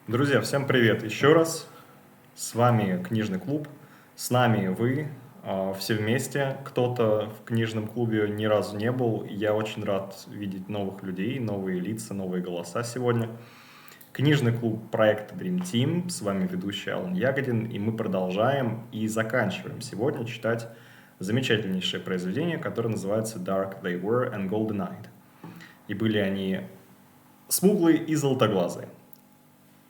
Друзья, всем привет еще раз. С вами Книжный клуб. С нами вы, все вместе. Кто-то в книжном клубе ни разу не был. Я очень рад видеть новых людей, новые лица, новые голоса сегодня. Книжный клуб проекта DreamTeam. С вами ведущий Алан Ягодин. И мы продолжаем и заканчиваем сегодня читать замечательнейшее произведение, которое называется Dark They Were and Golden-Eyed. И были они смуглые и золотоглазые.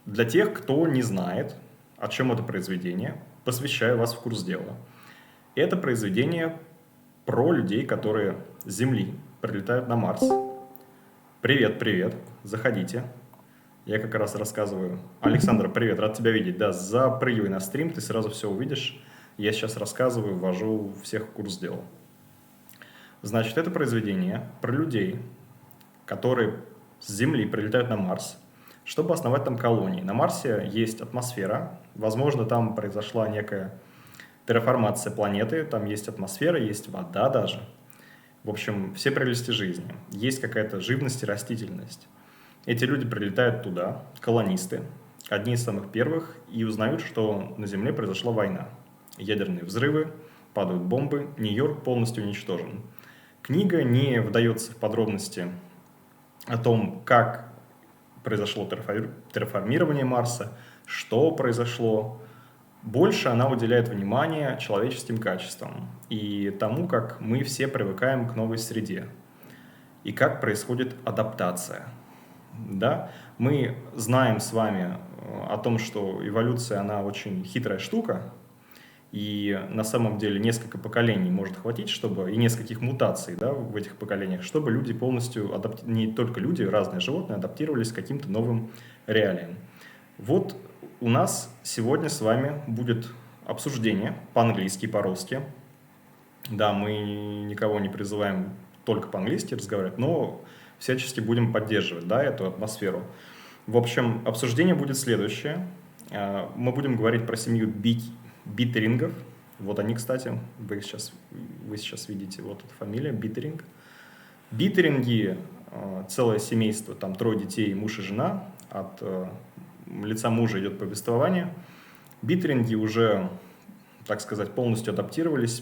Для тех, кто не знает, о чем это произведение, посвящаю вас в курс дела. Это произведение про людей, которые с Земли прилетают на Марс. Привет, привет, заходите. Я как раз рассказываю. Александр, привет, рад тебя видеть. Да, запрыгивай на стрим, ты сразу все увидишь. Я сейчас рассказываю, ввожу всех в курс дела. Значит, это произведение про людей, которые с Земли прилетают на Марс, чтобы основать там колонии. На Марсе есть атмосфера, возможно, там произошла некая терраформация планеты, там есть атмосфера, есть вода даже. В общем, все прелести жизни. Есть какая-то живность и растительность. Эти люди прилетают туда, колонисты, одни из самых первых, и узнают, что на Земле произошла война. Ядерные взрывы, падают бомбы, Нью-Йорк полностью уничтожен. Книга не вдается в подробности о том, как произошло терраформирование Марса, что произошло. Больше она уделяет внимание человеческим качествам и тому, как мы все привыкаем к новой среде и как происходит адаптация. Да? Мы знаем с вами о том, что эволюция, она очень хитрая штука, и на самом деле несколько поколений может хватить, чтобы и нескольких мутаций, да, в этих поколениях, чтобы люди полностью, не только люди, разные животные, адаптировались к каким-то новым реалиям. Вот у нас сегодня с вами будет обсуждение по-английски, по-русски. Да, мы никого не призываем только по-английски разговаривать, но всячески будем поддерживать, да, эту атмосферу. В общем, обсуждение будет следующее. Мы будем говорить про семью Биттерингов. Вот они, кстати, вы сейчас видите, вот эта фамилия, Биттеринг. Биттеринги, целое семейство, там 3 детей, муж и жена. От лица мужа идет повествование. Биттеринги уже, так сказать, полностью адаптировались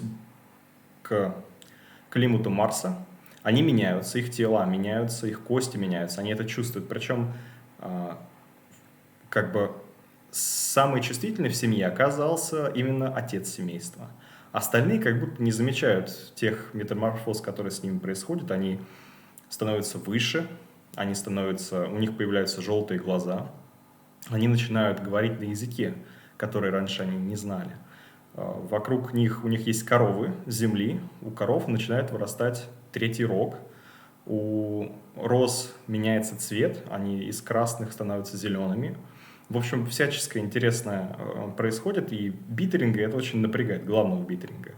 к климату Марса. Они меняются, их тела меняются, их кости меняются, они это чувствуют. Причем, как бы, самый чувствительный в семье оказался именно отец семейства. Остальные как будто не замечают тех метаморфоз, которые с ними происходят. Они становятся выше, у них появляются желтые глаза. Они начинают говорить на языке, который раньше они не знали. Вокруг них, у них есть коровы с земли, у коров начинает вырастать 3-й рог. У роз меняется цвет, они из красных становятся зелеными. В общем, всяческое интересное происходит, и Биттеринга это очень напрягает, главного Биттеринга.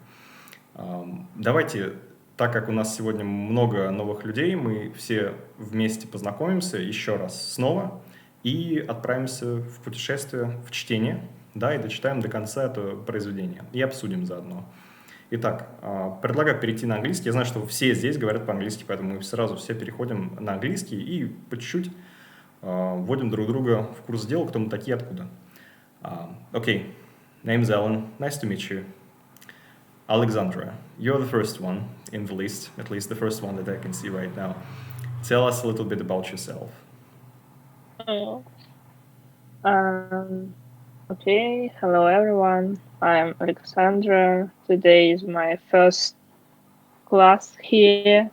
Давайте, так как у нас сегодня много новых людей, мы все вместе познакомимся еще раз снова и отправимся в путешествие, в чтение, да, и дочитаем до конца это произведение, и обсудим заодно. Итак, предлагаю перейти на английский. Я знаю, что все здесь говорят по-английски, поэтому мы сразу все переходим на английский и по чуть-чуть вводим друг друга в курс дела, кто мы такие, откуда. Okay, name's Alan. Nice to meet you. Alexandra, you're the first one in the list, at least the first one that I can see right now. Tell us a little bit about yourself. Okay, hello everyone. I'm Alexandra. Today is my first class here.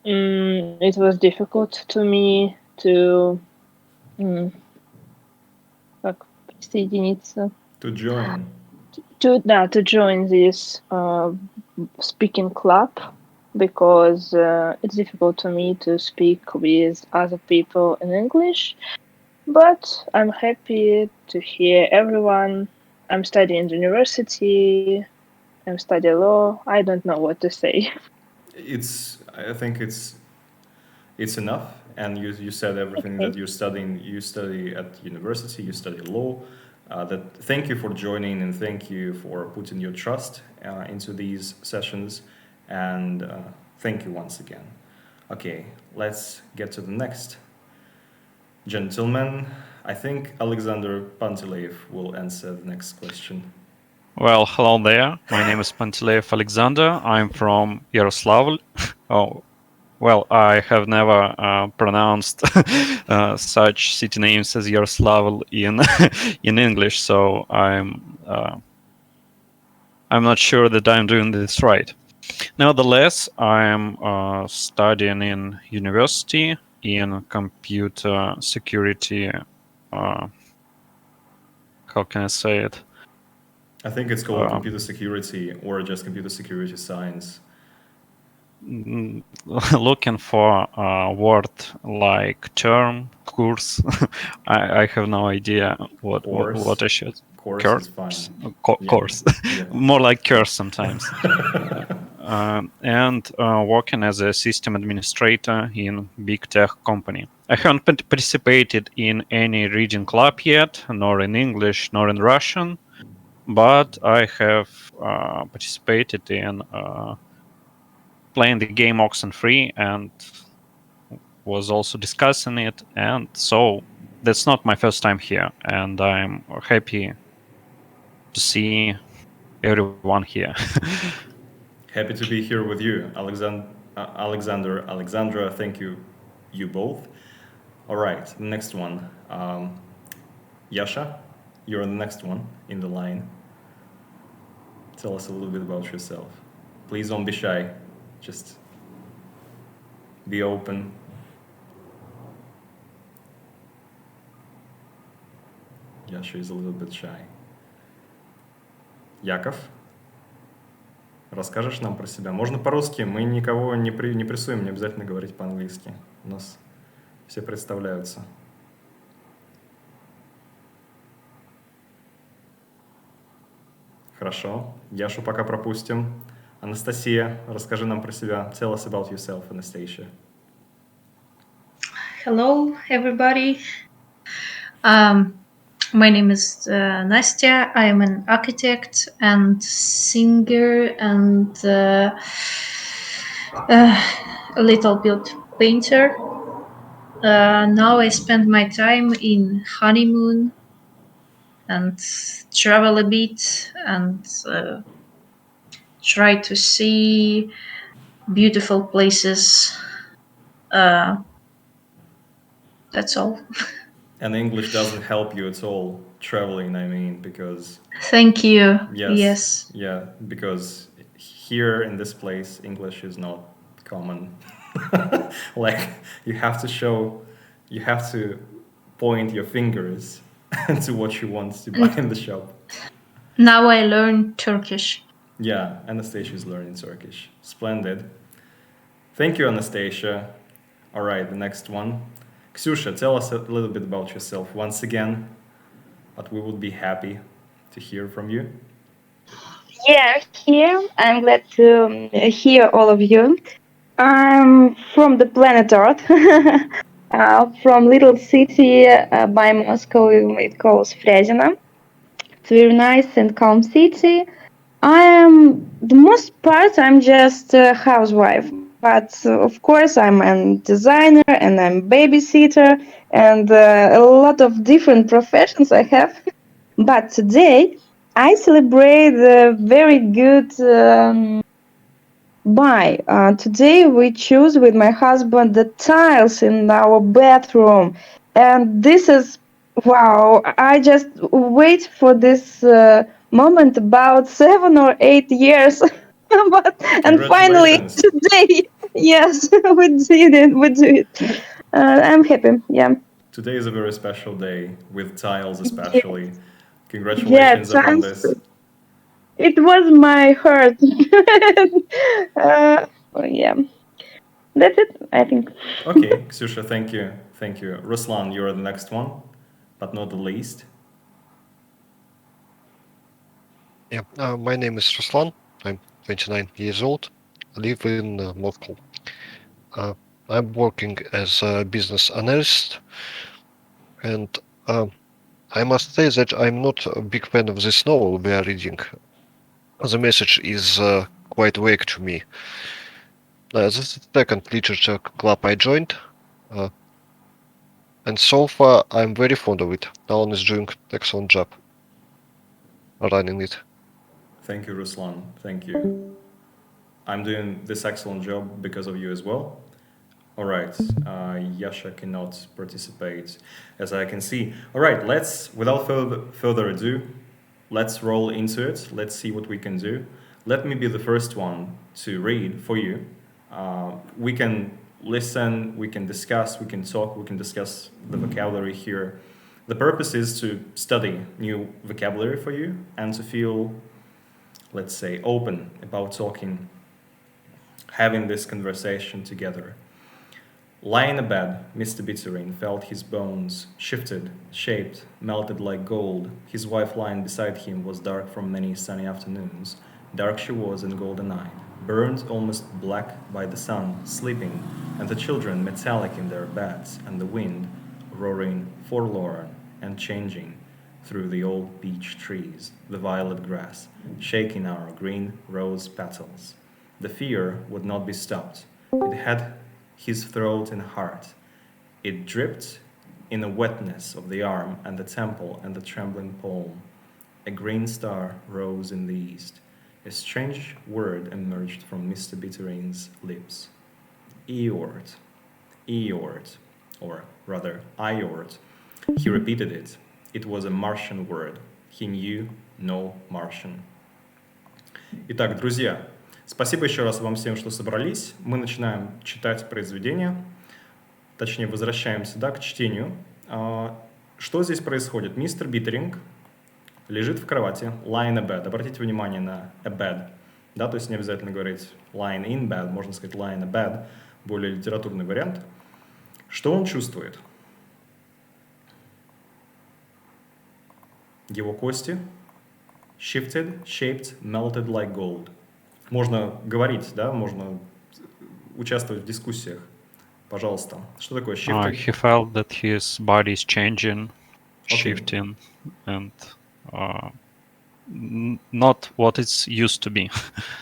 It was difficult to me to присоединиться. To join. To join this speaking club because it's difficult to me to speak with other people in English. But I'm happy to hear everyone. I'm studying in the university. I'm studying law. I don't know what to say. I think it's enough. And you said everything Okay. that you're studying. You study at university. You study law. Thank you for joining and thank you for putting your trust into these sessions. And thank you once again. Okay, let's get to the next gentleman. I think Alexander Pantileev will answer the next question. Well, hello there. My name is Pantileev Alexander. I'm from Yaroslavl. Oh, well, I have never pronounced such city names as Yaroslavl in English, so I'm not sure that I'm doing this right. Nevertheless, I'm studying in university in computer security. How can I say it? I think it's called computer security or just computer security science. Looking for a word like term, course. I have no idea what I should. Course is fine. Course. Yeah. More like curse sometimes. And working as a system administrator in big tech company. I haven't participated in any reading club yet, nor in English, nor in Russian, but I have participated in playing the game Oxenfree and was also discussing it, and so that's not my first time here, and I'm happy to see everyone here. Happy to be here with you, Alexandra. Thank you both. All right, next one. Yasha, you're the next one in the line. Tell us a little bit about yourself. Please don't be shy. Just be open. Yasha is a little bit shy. Яков, расскажешь нам про себя? Можно по-русски, мы никого не прессуем, не обязательно говорить по-английски. У нас все представляются. Хорошо, Яшу пока пропустим. Анастасия, расскажи нам про себя. Tell us about yourself, Anastasia. Hello, everybody. My name is Nastya. I am an architect and singer and a little bit painter. Now I spend my time in honeymoon and travel a bit and try to see beautiful places. That's all. And English doesn't help you at all traveling, I mean, because... Thank you. Yes. Yeah, because here in this place, English is not common. Like, you have to point your fingers to what you want to buy in the shop. Now I learn Turkish. Yeah, Anastasia is learning Turkish. Splendid. Thank you, Anastasia. All right, the next one. Ksyusha, tell us a little bit about yourself once again, but we would be happy to hear from you. Yeah, here. I'm glad to hear all of you. I'm from the planet Earth, from little city by Moscow. It calls Frязино. It's a very nice and calm city. The most part, I'm just a housewife. But of course, I'm a designer and I'm babysitter and a lot of different professions I have. But today, I celebrate a very good buy. Today, we choose with my husband the tiles in our bathroom. And this is, wow, I just wait for this moment about 7 or 8 years. And finally today, yes, we did it. I'm happy. Yeah. Today is a very special day with tiles, especially. Yes. Congratulations on this. It was my heart. Yeah. That's it, I think. Okay, Ksyusha, thank you. Thank you. Ruslan, you're the next one, but not the least. Yeah, my name is Ruslan. I'm 29 years old. I live in Moscow. I'm working as a business analyst, and I must say that I'm not a big fan of this novel we are reading. The message is quite vague to me. This is the second literature club I joined. And so far, I'm very fond of it. Alan is doing excellent job running it. Thank you, Ruslan. Thank you. I'm doing this excellent job because of you as well. All right, Yasha cannot participate, as I can see. All right, without further ado, let's roll into it. Let's see what we can do. Let me be the first one to read for you. We can listen, we can discuss, we can talk, we can discuss the vocabulary here. The purpose is to study new vocabulary for you and to feel, let's say, open about talking, having this conversation together. Lying in bed, Mr. Bitterin felt his bones shifted, shaped, melted like gold. His wife lying beside him was dark from many sunny afternoons. Dark she was and golden-eyed, burned almost black by the sun, sleeping, and the children metallic in their beds, and the wind roaring forlorn and changing through the old beech trees, the violet grass, shaking our green rose petals. The fear would not be stopped. It had his throat and heart. It dripped in the wetness of the arm and the temple and the trembling palm. A green star rose in the east. A strange word emerged from Mr. Bitterin's lips. Eort, Eort, or rather Iort. He repeated it. It was a Martian word. He knew no Martian. Итак, друзья, спасибо еще раз вам всем, что собрались. Мы начинаем читать произведение, точнее, возвращаемся, к чтению. Что здесь происходит? Мистер Биттеринг лежит в кровати, lying in bed. Обратите внимание на a bed, то есть не обязательно говорить lying in bed, можно сказать lying in bed, более литературный вариант. Что он чувствует? Его кости shifted, shaped, melted like gold. Можно говорить, можно участвовать в дискуссиях. Пожалуйста. Что такое shifted? He felt that his body is changing, shifting, and not what it's used to be.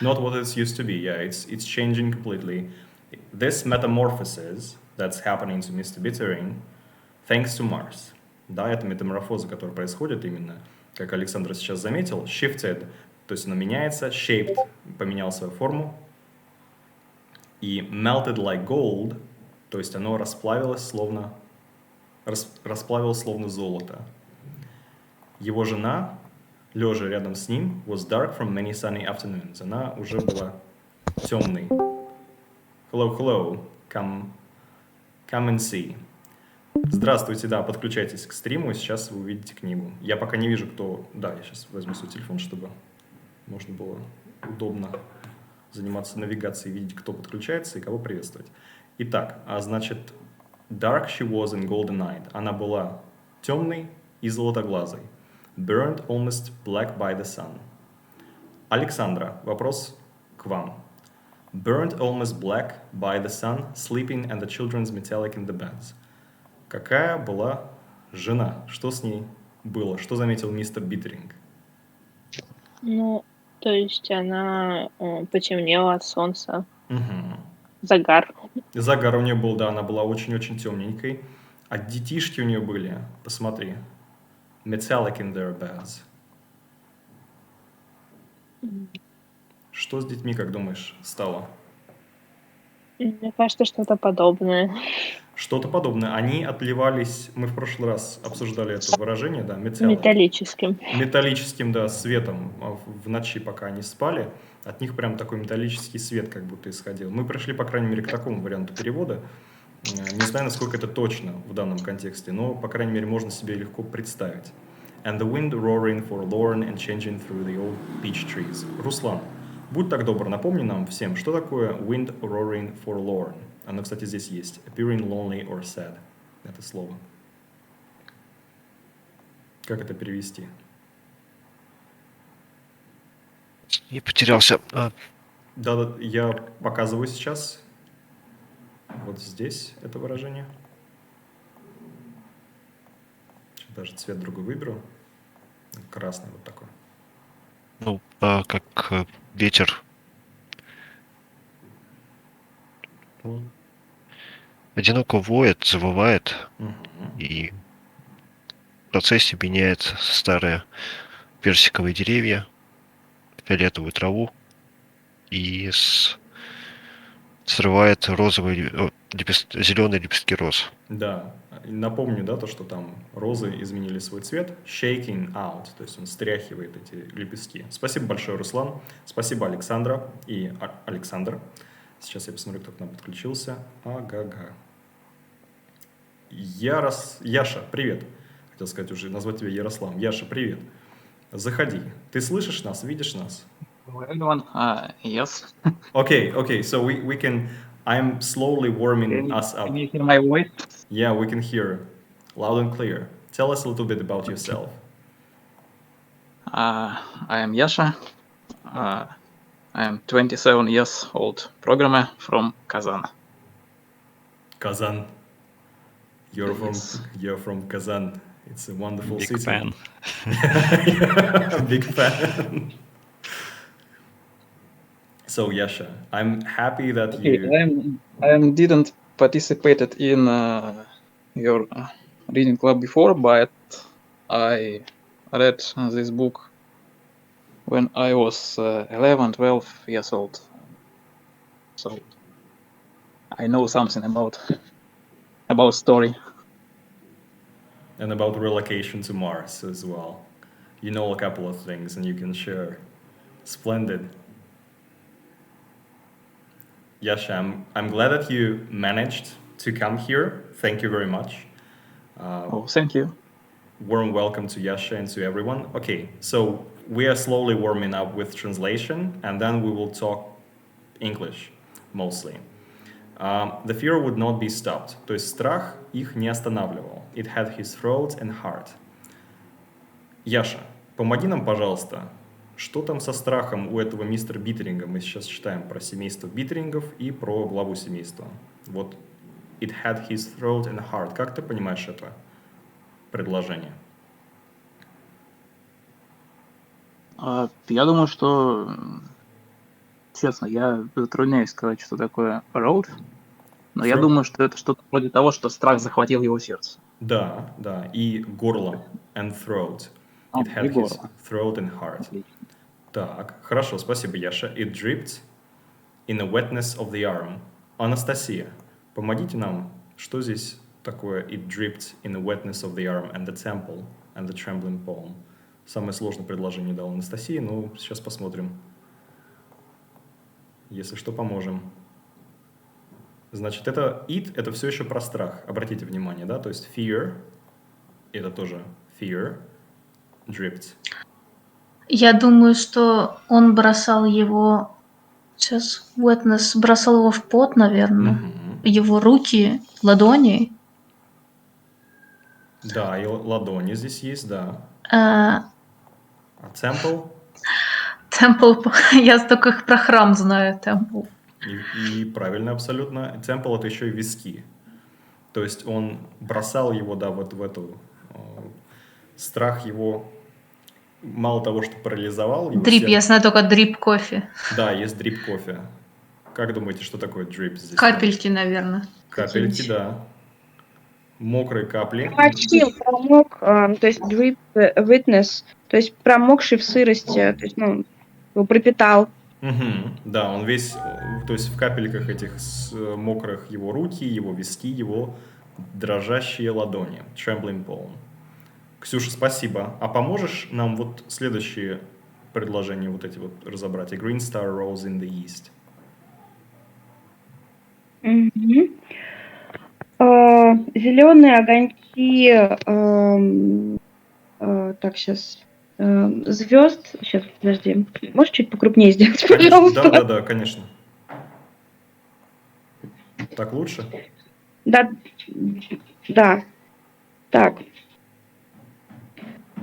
Not what it's used to be, yeah. It's changing completely. This metamorphosis that's happening to Mr. Bittering, thanks to Mars. Это метаморфоза, которая происходит именно, как Александр сейчас заметил, shifted, то есть она меняется, shaped, поменял свою форму, и melted like gold, то есть оно расплавилось словно золото. Его жена, лежа рядом с ним, was dark from many sunny afternoons. Она уже была темной. Hello, come and see. Здравствуйте, подключайтесь к стриму, сейчас вы увидите книгу. Я пока не вижу, кто... я сейчас возьму свой телефон, чтобы можно было удобно заниматься навигацией, видеть, кто подключается и кого приветствовать. Итак, значит, dark she was and golden-eyed. Она была темной и золотоглазой. Burned almost black by the sun. Александра, вопрос к вам. Burned almost black by the sun, sleeping and the children's metallic in the beds. Какая была жена? Что с ней было? Что заметил мистер Биттеринг? То есть она потемнела от солнца. Загар. Загар у нее был, она была очень-очень темненькой. А детишки у нее были, посмотри, metallic in their beds. Что с детьми, как думаешь, стало? Мне кажется, что-то подобное. Что-то подобное. Они отливались, мы в прошлый раз обсуждали это выражение, metallic. Металлическим. Металлическим, светом. В ночи, пока они спали, от них прям такой металлический свет как будто исходил. Мы пришли, по крайней мере, к такому варианту перевода. Не знаю, насколько это точно в данном контексте, но, по крайней мере, можно себе легко представить. And the wind roaring forlorn and changing through the old peach trees. Руслан, будь так добр, напомни нам всем, что такое wind roaring forlorn. Оно, кстати, здесь есть. Appearing lonely or sad. Это слово. Как это перевести? Я потерялся. Я показываю сейчас. Вот здесь это выражение. Сейчас даже цвет другой выберу. Красный вот такой. Как ветер. одиноко воет, завывает, Мгм. и в процессе меняет старые персиковые деревья, фиолетовую траву и срывает зеленые лепестки роз. Да, напомню, да, то, что там розы изменили свой цвет, shaking out, то есть он стряхивает эти лепестки. Спасибо большое, Руслан. Спасибо, Александра и Александр. Сейчас я посмотрю, кто к нам подключился. Ага. Яша, привет. Хотел сказать уже, назвать тебя Ярославом. Яша, привет. Заходи. Ты слышишь нас, видишь нас? Hello everyone. Yes. Okay, so we can, I'm slowly warming us up. Can you hear my voice? Yeah, we can hear loud and clear. Tell us a little bit about yourself. I am Yasha. I am 27 years old programmer from Kazan. Kazan. You're Yes. from Kazan. It's a wonderful Big city. fan. Big fan. So Yasha, I'm happy that Okay, you. I didn't participated in your reading club before, but I read this book when I was 11, 12 years old. So I know something about story. And about relocation to Mars as well. You know a couple of things and you can share. Splendid. Yasha, I'm glad that you managed to come here. Thank you very much. Oh, thank you. Warm welcome to Yasha and to everyone. Okay, so we are slowly warming up with translation and then we will talk English mostly. The fear would not be stopped. То есть страх их не останавливал. It had his throat and heart. Яша, помоги нам, пожалуйста, что там со страхом у этого мистера Биттеринга? Мы сейчас читаем про семейство Биттерингов и про главу семейства. Вот it had his throat and heart. Как ты понимаешь это предложение? Я думаю, что, честно, я затрудняюсь сказать, что такое road, но я думаю, что это что-то вроде того, что страх захватил его сердце. Да, и горло and throat. It had his throat and heart. Так, хорошо, спасибо, Яша. It dripped in the wetness of the arm. Анастасия, помогите нам, что здесь такое it dripped in the wetness of the arm and the temple and the trembling palm. Самое сложное предложение дал Анастасия, но сейчас посмотрим. Если что, поможем. Значит, это все еще про страх. Обратите внимание, да? То есть fear, это тоже fear, dripped. Я думаю, что он бросал его... Сейчас wetness бросал его в пот, наверное. Его руки, ладони. Да, и ладони здесь есть, да. А temple? Temple, я только про храм знаю, temple. И правильно абсолютно. Temple — это еще и виски. То есть он бросал его, да, вот в эту... страх его... Мало того, что парализовал его... Дрип, я знаю только дрип кофе. Да, есть дрип кофе. Как думаете, что такое дрип здесь? Капельки, наверное. Капельки, да. Мокрые капли. Мочил, промок, то есть drip witness, то есть промокший в сырости, то есть, его пропитал. Да, он весь, то есть в капельках этих мокрых его руки, его виски, его дрожащие ладони. Trembling palm. Ксюша, спасибо. А поможешь нам вот следующие предложения вот эти вот разобрать? A green star rose in the east. Зеленые огоньки, так, сейчас, звезд. Сейчас, подожди. Можешь чуть покрупнее сделать, пожалуйста? Да, конечно. Так лучше? Да. Так.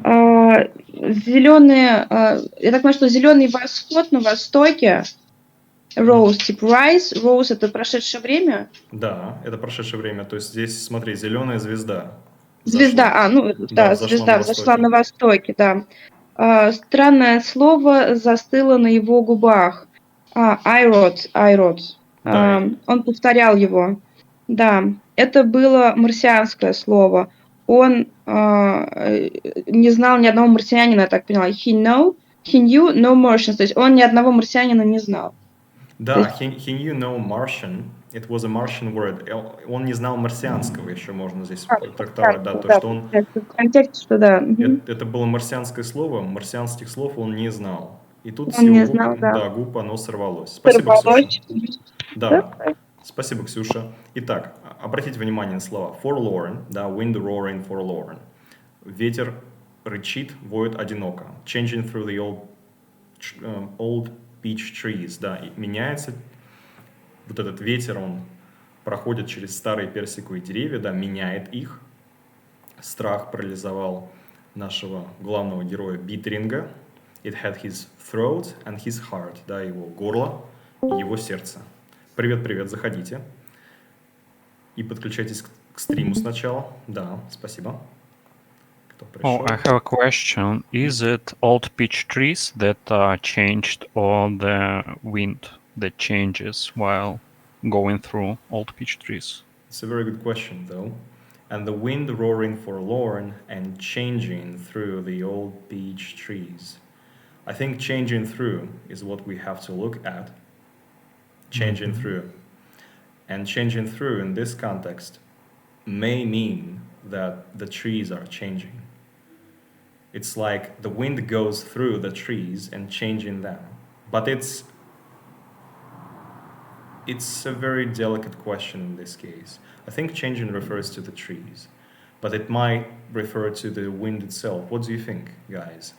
Зеленые, я так понимаю, что зеленый восход на востоке. Rose, типа rise. Rose — это прошедшее время? Да, это прошедшее время. То есть здесь, смотри, зеленая звезда. Звезда, звезда взошла на востоке, да. Странное слово застыло на его губах. I wrote. Да. Он повторял его. Да, это было марсианское слово. Он не знал ни одного марсианина, я так поняла. He knew no Martians. То есть он ни одного марсианина не знал. Да, he knew no Martian. It was a Martian word. Он не знал марсианского, еще можно здесь трактовать, да, то, что он... В контексте, что да. Это было марсианское слово, марсианских слов он не знал. И тут с Он не его знал, губ, да. да, губ оно сорвалось. Спасибо, Ксюша. Да, спасибо, Ксюша. Итак, обратите внимание на слова. Forlorn, да, wind roaring forlorn. Ветер рычит, воет одиноко. Changing through the old peach trees, да, и меняется вот этот ветер, он проходит через старые персиковые деревья, да, меняет их. Страх парализовал нашего главного героя Битринга. It had his throat and his heart, да, его горло и его сердце. Привет, заходите. И подключайтесь к стриму сначала. Да, спасибо. Кто пришел? Oh, I have a question. Is it old peach trees that changed, or the wind that changes while going through old peach trees? It's a very good question, though. And the wind roaring forlorn and changing through the old peach trees. I think changing through is what we have to look at. Changing through. And changing through in this context may mean that the trees are changing. It's like the wind goes through the trees and changing them. But it's a very delicate question in this case. I think changing refers to the trees, but it might refer to the wind itself. What do you think, guys?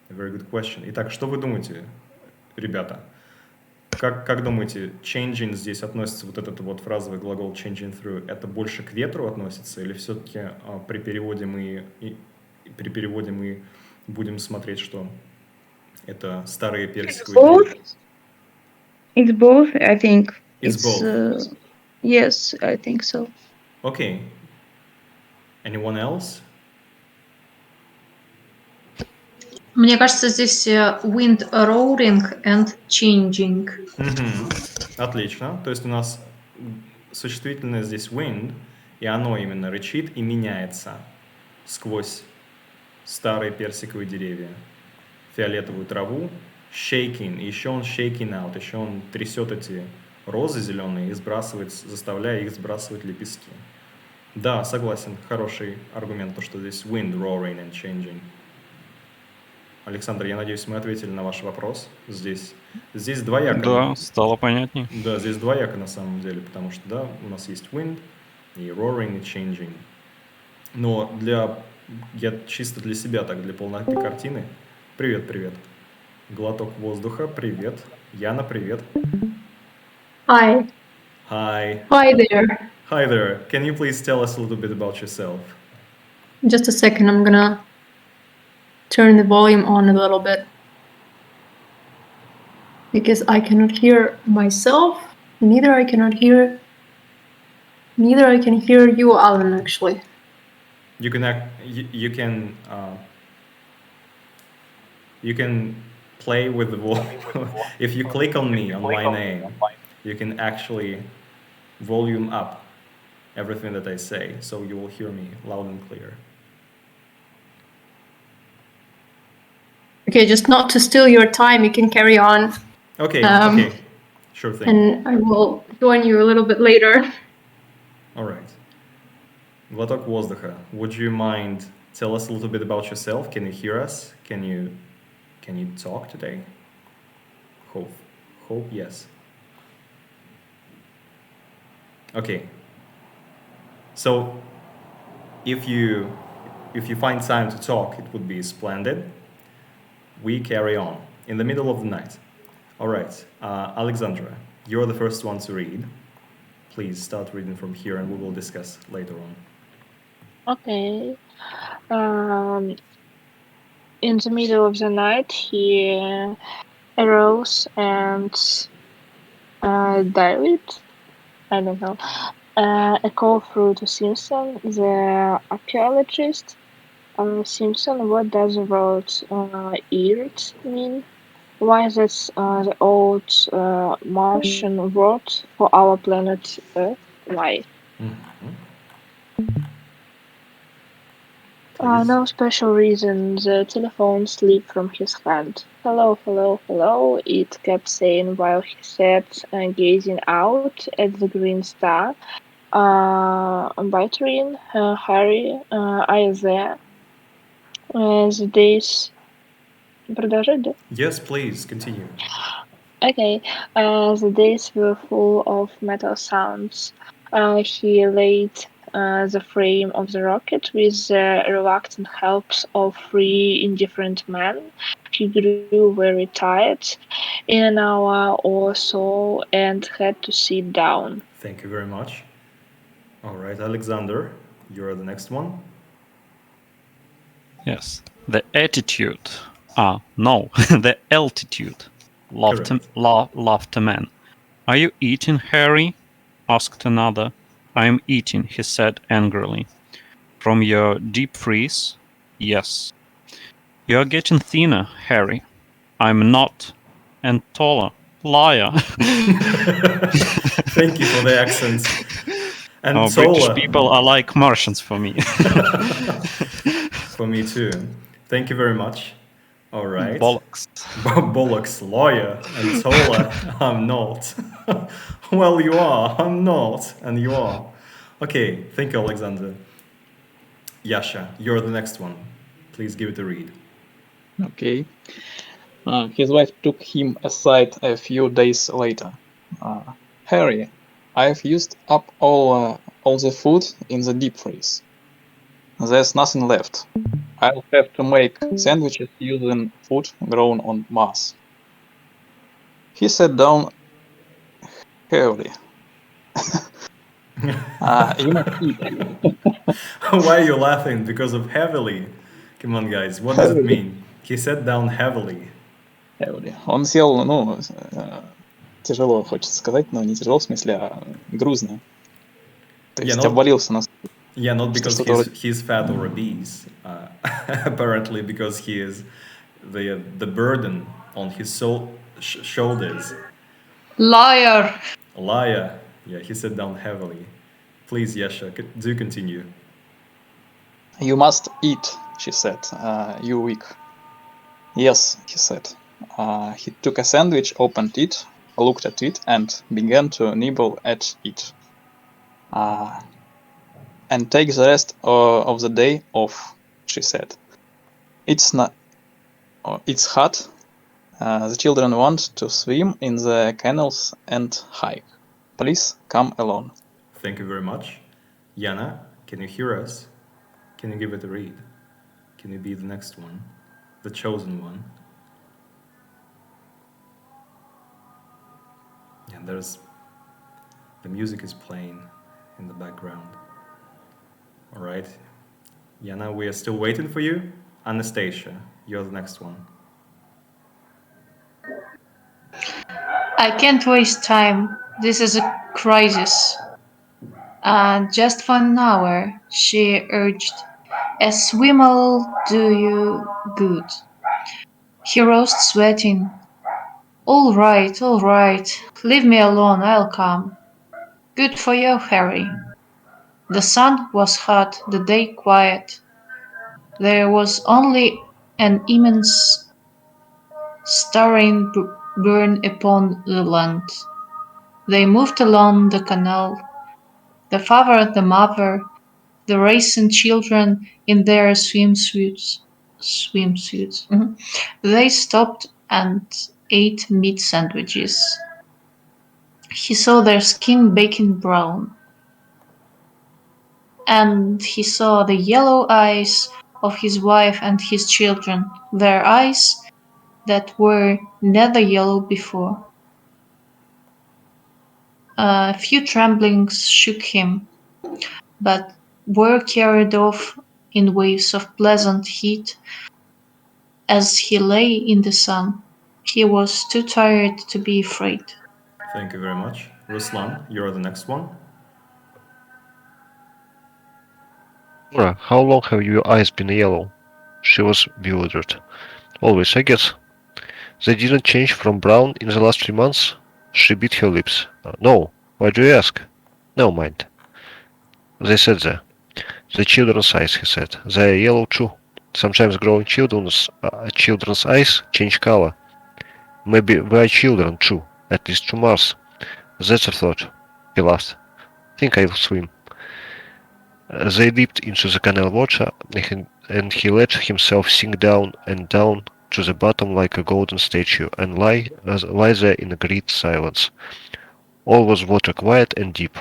A very good question. Итак, что вы думаете, ребята? Как думаете, changing здесь относится, вот этот вот фразовый глагол changing through, это больше к ветру относится, или все-таки при переводе мы будем смотреть, что это старые персиковые деревья? It's both, I think. It's both. Yes, I think so. Okay. Anyone else? Мне кажется, здесь wind roaring and changing. Отлично. То есть у нас существительное здесь wind, и оно именно рычит и меняется сквозь старые персиковые деревья, фиолетовую траву, shaking, и еще он shaking out, еще он трясет эти розы зеленые и сбрасывает, заставляя их сбрасывать лепестки. Да, согласен, хороший аргумент, то, что здесь wind roaring and changing. Александр, я надеюсь, мы ответили на ваш вопрос. Здесь двояко. Да, стало понятней. Да, здесь двояко на самом деле, потому что, да, у нас есть wind и roaring и changing. Но я чисто для себя, так, для полноты картины. Привет. Глоток воздуха, привет. Яна, привет. Hi. Hi. Hi there. Hi there. Can you please tell us a little bit about yourself? Just a second, I'm gonna turn the volume on a little bit because I cannot hear myself. Neither I can hear you, Alan, actually. You can play with the volume. If you click on me, on my name, you can actually volume up everything that I say, so you will hear me loud and clear. Okay, just not to steal your time, you can carry on. Okay, sure thing. And I will join you a little bit later. All right. Глоток воздуха. Would you mind tell us a little bit about yourself? Can you hear us? Can you talk today? Hope yes. Okay. So if you find time to talk, it would be splendid. We carry on in the middle of the night. All right, Alexandra, you're the first one to read. Please start reading from here, and we will discuss later on. Okay. In the middle of the night, he arose and dived. I don't know. A call through to Simpson, the archaeologist. Simpson, what does the word eared mean? why that's the old Martian word for our planet Earth? Why? Please. No special reason. The telephone slipped from his hand. Hello, hello, hello, it kept saying while he sat gazing out at the green star. Bittering, Harry, are you there? The days... Продолжать, да? Yes, please, continue. Okay, the days were full of metal sounds. He laid the frame of the rocket with the reluctant help of 3 indifferent men. He grew very tired in an hour or so and had to sit down. Thank you very much. All right, Alexander, you're the next one. Yes. The attitude. No. The altitude. Laughed a man. Are you eating, Harry? Asked another. I am eating, he said angrily. From your deep freeze? Yes. You are getting thinner, Harry. I'm not. And taller. Liar. Thank you for the accent. And British taller. people are like Martians for me. For me too. Thank you very much. All right. Bollocks. Bollocks, lawyer, and taller. I'm not. Well, you are. I'm not. And you are. Okay, thank you, Alexander. Yasha, you're the next one. Please give it a read. Okay. His wife took him aside a few days later. Harry, I've used up all the food in the deep freeze. There's nothing left. I'll have to make sandwiches using food grown on Mars. He sat down heavily. You must eat. Why are you laughing? Because of heavily. Come on, guys. What does it Heavily. mean? He sat down heavily. Heavily. Он сел, тяжело, хочется сказать, но не тяжело в смысле, а грузно. То есть обвалился на... Yeah, not because he's fat or obese. Apparently because he is the burden on his shoulders. Liar! Liar. Yeah, he sat down heavily. Please, Yasha, do continue. You must eat, she said. You weak. Yes, he said. He took a sandwich, opened it, looked at it, and began to nibble at it. And take the rest of the day off, she said. It's hot. The children want to swim in the canals and hike. Please come along. Thank you very much. Yana, can you hear us? Can you give it a read? Can you be the next one? The chosen one? Yeah, the music is playing in the background. All right. Yana, we are still waiting for you. Anastasia, you're the next one. I can't waste time. This is a crisis. Just for an hour, she urged. A swim'll do you good. He rose sweating. All right. Leave me alone, I'll come. Good for you, Harry. The sun was hot, the day quiet. There was only an immense staring burn upon the land. They moved along the canal. The father, the mother, the racing children in their swimsuits. They stopped and ate meat sandwiches. He saw their skin baking brown. And he saw the yellow eyes of his wife and his children, their eyes that were never yellow before. A few tremblings shook him, but were carried off in waves of pleasant heat as he lay in the sun. He was too tired to be afraid. Thank you very much. Ruslan, you're the next one. Laura, how long have your eyes been yellow? She was bewildered. Always, I guess. They didn't change from brown in the last 3 months? She bit her lips. No. Why do you ask? No mind. They said there. The children's eyes, he said. They are yellow too. Sometimes growing children's eyes change color. Maybe we are children too, at least to Mars. That's a thought. He laughed. Think I will swim. They dipped into the canal water, and he let himself sink down and down to the bottom like a golden statue, and lie there in a great silence. All was water quiet and deep.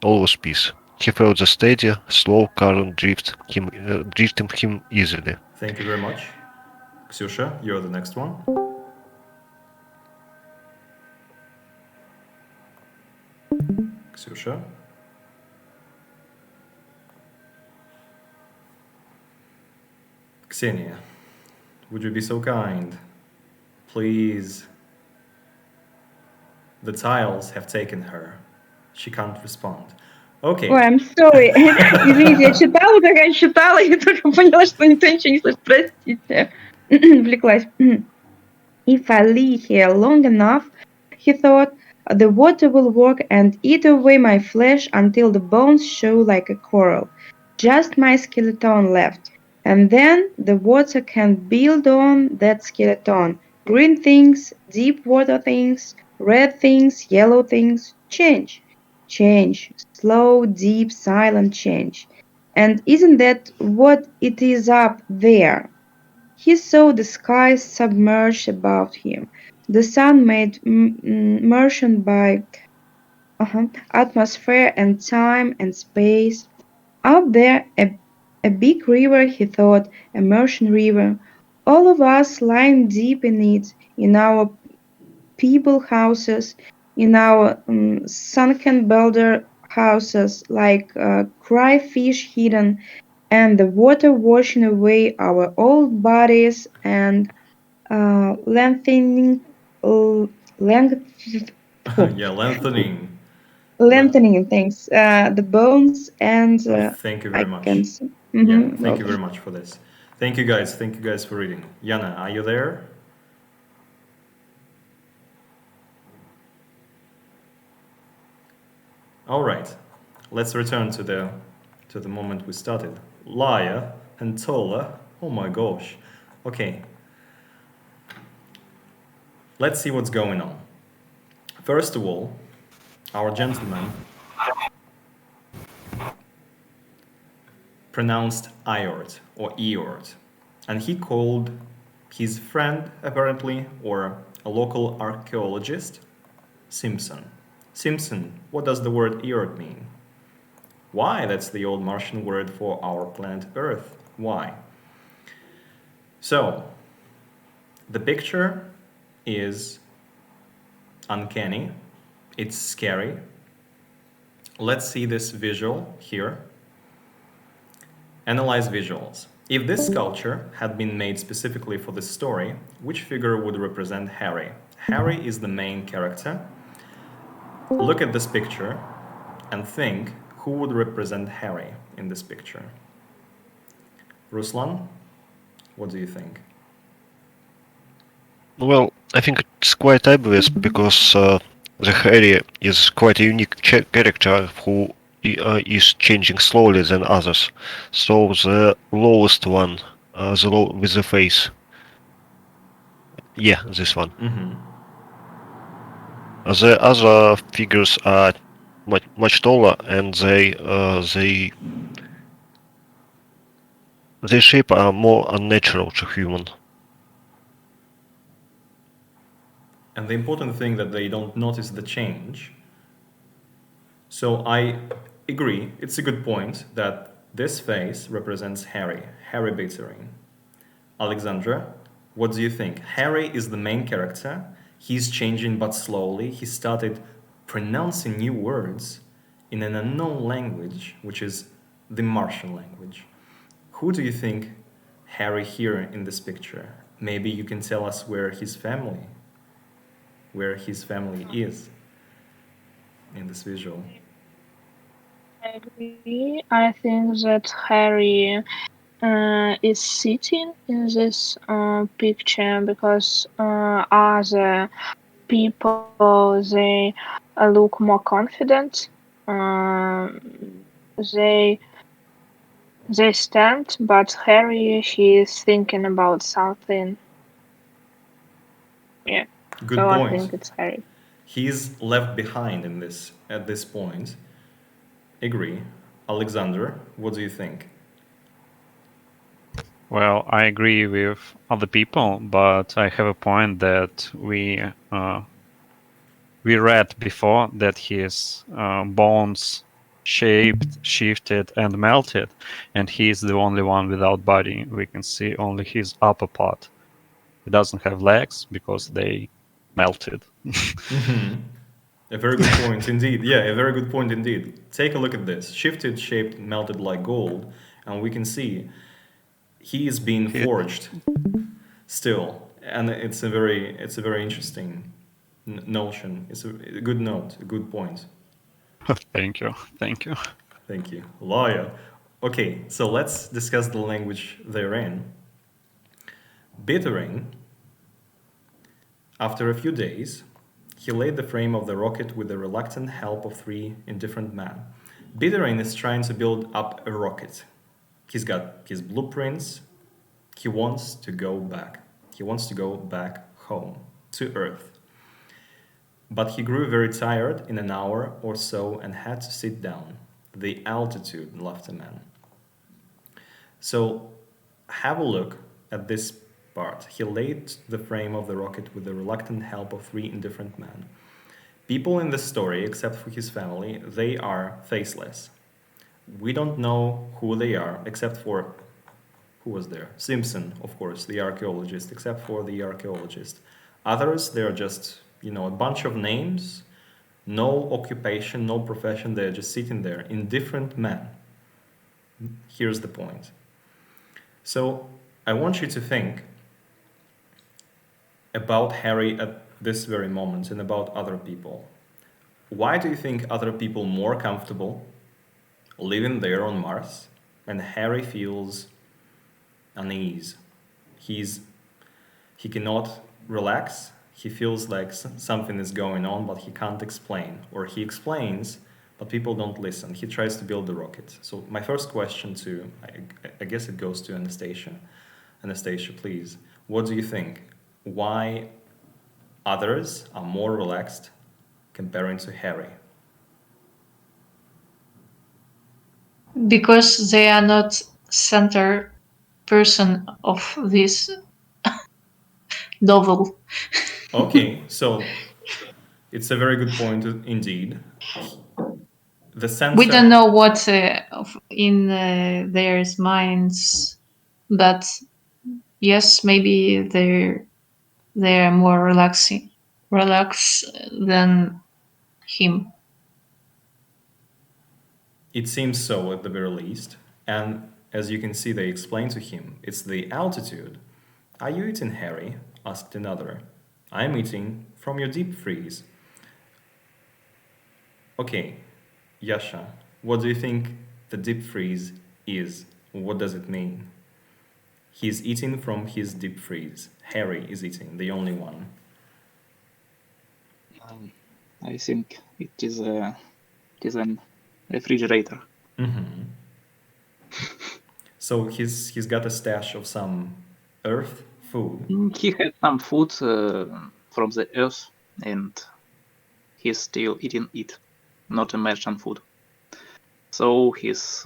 All was peace. He felt the steady, slow current drifting him easily. Thank you very much. Ksyusha, you're the next one. Ksyusha? Ksenia, would you be so kind? Please. The tiles have taken her. She can't respond. Okay. Ой, I'm sorry. Извините, я читала, и только поняла, что никто ничего не слышит. Простите. Влеклась. If I lay here long enough, he thought, the water will work and eat away my flesh until the bones show like a coral. Just my skeleton left. And then the water can build on that skeleton. Green things, deep water things, red things, yellow things, change. Change. Slow, deep, silent change. And isn't that what it is up there? He saw the sky submerged above him, the sun made Martian by atmosphere and time and space. Out there, a big river, he thought, a Martian river, all of us lying deep in it, in our feeble houses, in our sunken boulder houses, like crayfish hidden, and the water washing away our old bodies and lengthening things, the bones and thank you very much. Thank you very much for this. Thank you guys for reading. Yana, are you there? All right, let's return to the moment we started. Laia and Tola, oh my gosh. Okay, let's see what's going on. First of all, our gentleman pronounced Iort or Eort, and he called his friend, apparently, or a local archaeologist, Simpson. Simpson, what does the word Eort mean? Why? That's the old Martian word for our planet Earth. Why? So, the picture is uncanny. It's scary. Let's see this visual here. Analyze visuals. If this sculpture had been made specifically for this story, which figure would represent Harry? Harry is the main character. Look at this picture and think who would represent Harry in this picture. Ruslan, what do you think? Well, I think it's quite obvious because the Harry is quite a unique character who is changing slowly than others. So the lowest one, with the face. Yeah, this one. Mm-hmm. The other figures are much taller, and their shape are more unnatural to human. And the important thing that they don't notice the change. So I agree, it's a good point that this face represents Harry Bretberi. Alexandra, what do you think? Harry is the main character. He's changing but slowly. He started pronouncing new words in an unknown language, which is the Martian language. Who do you think Harry here in this picture? Maybe you can tell us where his family is in this visual. I agree. I think that Harry is sitting in this picture because other people they look more confident. They stand, but Harry he is thinking about something. Yeah. Good so point. I think it's Harry. He's left behind in this at this point. Agree. Alexander, what do you think? Well, I agree with other people, but I have a point that we read before that his bones shaped, shifted, and melted, and he is the only one without body. We can see only his upper part. He doesn't have legs because they melted. A very good point indeed. Yeah, a very good point indeed. Take a look at this. Shifted, shaped, melted like gold, and we can see he is being forged still, and it's a very interesting notion. It's a good note, a good point. Thank you. Thank you. Lawyer. Okay, so let's discuss the language they're in. Bittering, after a few days, he laid the frame of the rocket with the reluctant help of 3 indifferent men. Bittering is trying to build up a rocket. He's got his blueprints. He wants to go back. He wants to go back home, to Earth. But he grew very tired in an hour or so and had to sit down. The altitude left a man. So have a look at this part. He laid the frame of the rocket with the reluctant help of 3 indifferent men. People in this story, except for his family, they are faceless. We don't know who they are, except for, who was there? Simpson, of course, the archaeologist, except for the archaeologist. Others, they're just, a bunch of names, no occupation, no profession, they're just sitting there, indifferent men. Here's the point. So I want you to think about Harry at this very moment and about other people. Why do you think other people more comfortable living there on Mars and Harry feels unease? He cannot relax. He feels like something is going on, but he can't explain. Or he explains, but people don't listen. He tries to build the rocket. So my first question I guess it goes to Anastasia. Anastasia, please. What do you think? Why others are more relaxed comparing to Harry? Because they are not center person of this novel. Okay, so it's a very good point indeed. The censor... We don't know what in their minds, but yes, maybe they're more relaxed than him. It seems so at the very least. And as you can see, they explain to him, it's the altitude. Are you eating, Harry? Asked another. I'm eating from your deep freeze. Okay, Yasha, what do you think the deep freeze is? What does it mean? He's eating from his deep freeze. Harry is eating, the only one. I think it is an refrigerator. Mm-hmm. So he's got a stash of some Earth food. He had some food from the Earth, and he's still eating it, not a Martian food. So his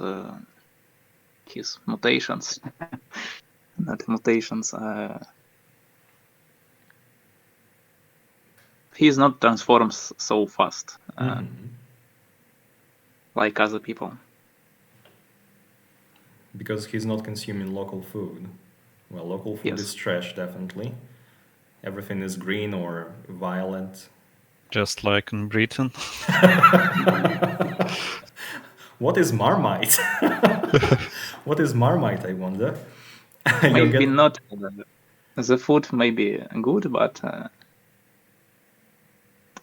mutations, not mutations. He's not transformed so fast like other people. Because he's not consuming local food. Well, local food is trash, definitely. Everything is green or violet. Just like in Britain. What is Marmite? What is Marmite, I wonder? Maybe not. The food may be good, but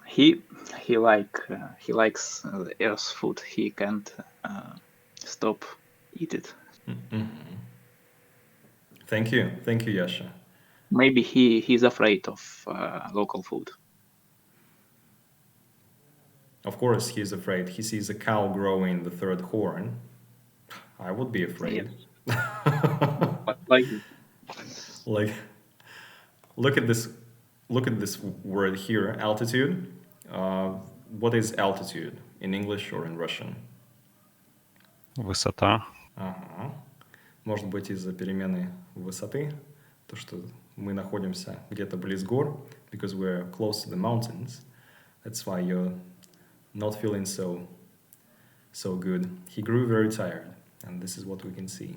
he likes the Earth's food. He can't stop eat it. Mm-hmm. Thank you, Yasha. Maybe he's afraid of local food. Of course, he's afraid. He sees a cow growing the third horn. I would be afraid. But like, Like, look at this word here, altitude. What is altitude in English or in Russian? Высота. Ага. Может быть, из-за перемены высоты, то, что мы находимся где-то близ гор, because we're close to the mountains. That's why you're not feeling so good. He grew very tired, and this is what we can see.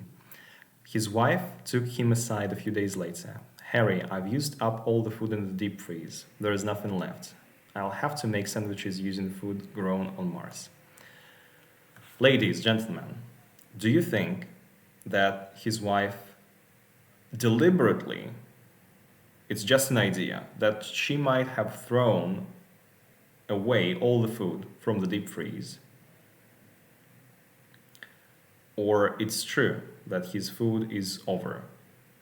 His wife took him aside a few days later. Harry, I've used up all the food in the deep freeze. There is nothing left. I'll have to make sandwiches using food grown on Mars. Ladies, gentlemen, do you think that his wife deliberately, it's just an idea, that she might have thrown away all the food from the deep freeze? Or it's true that his food is over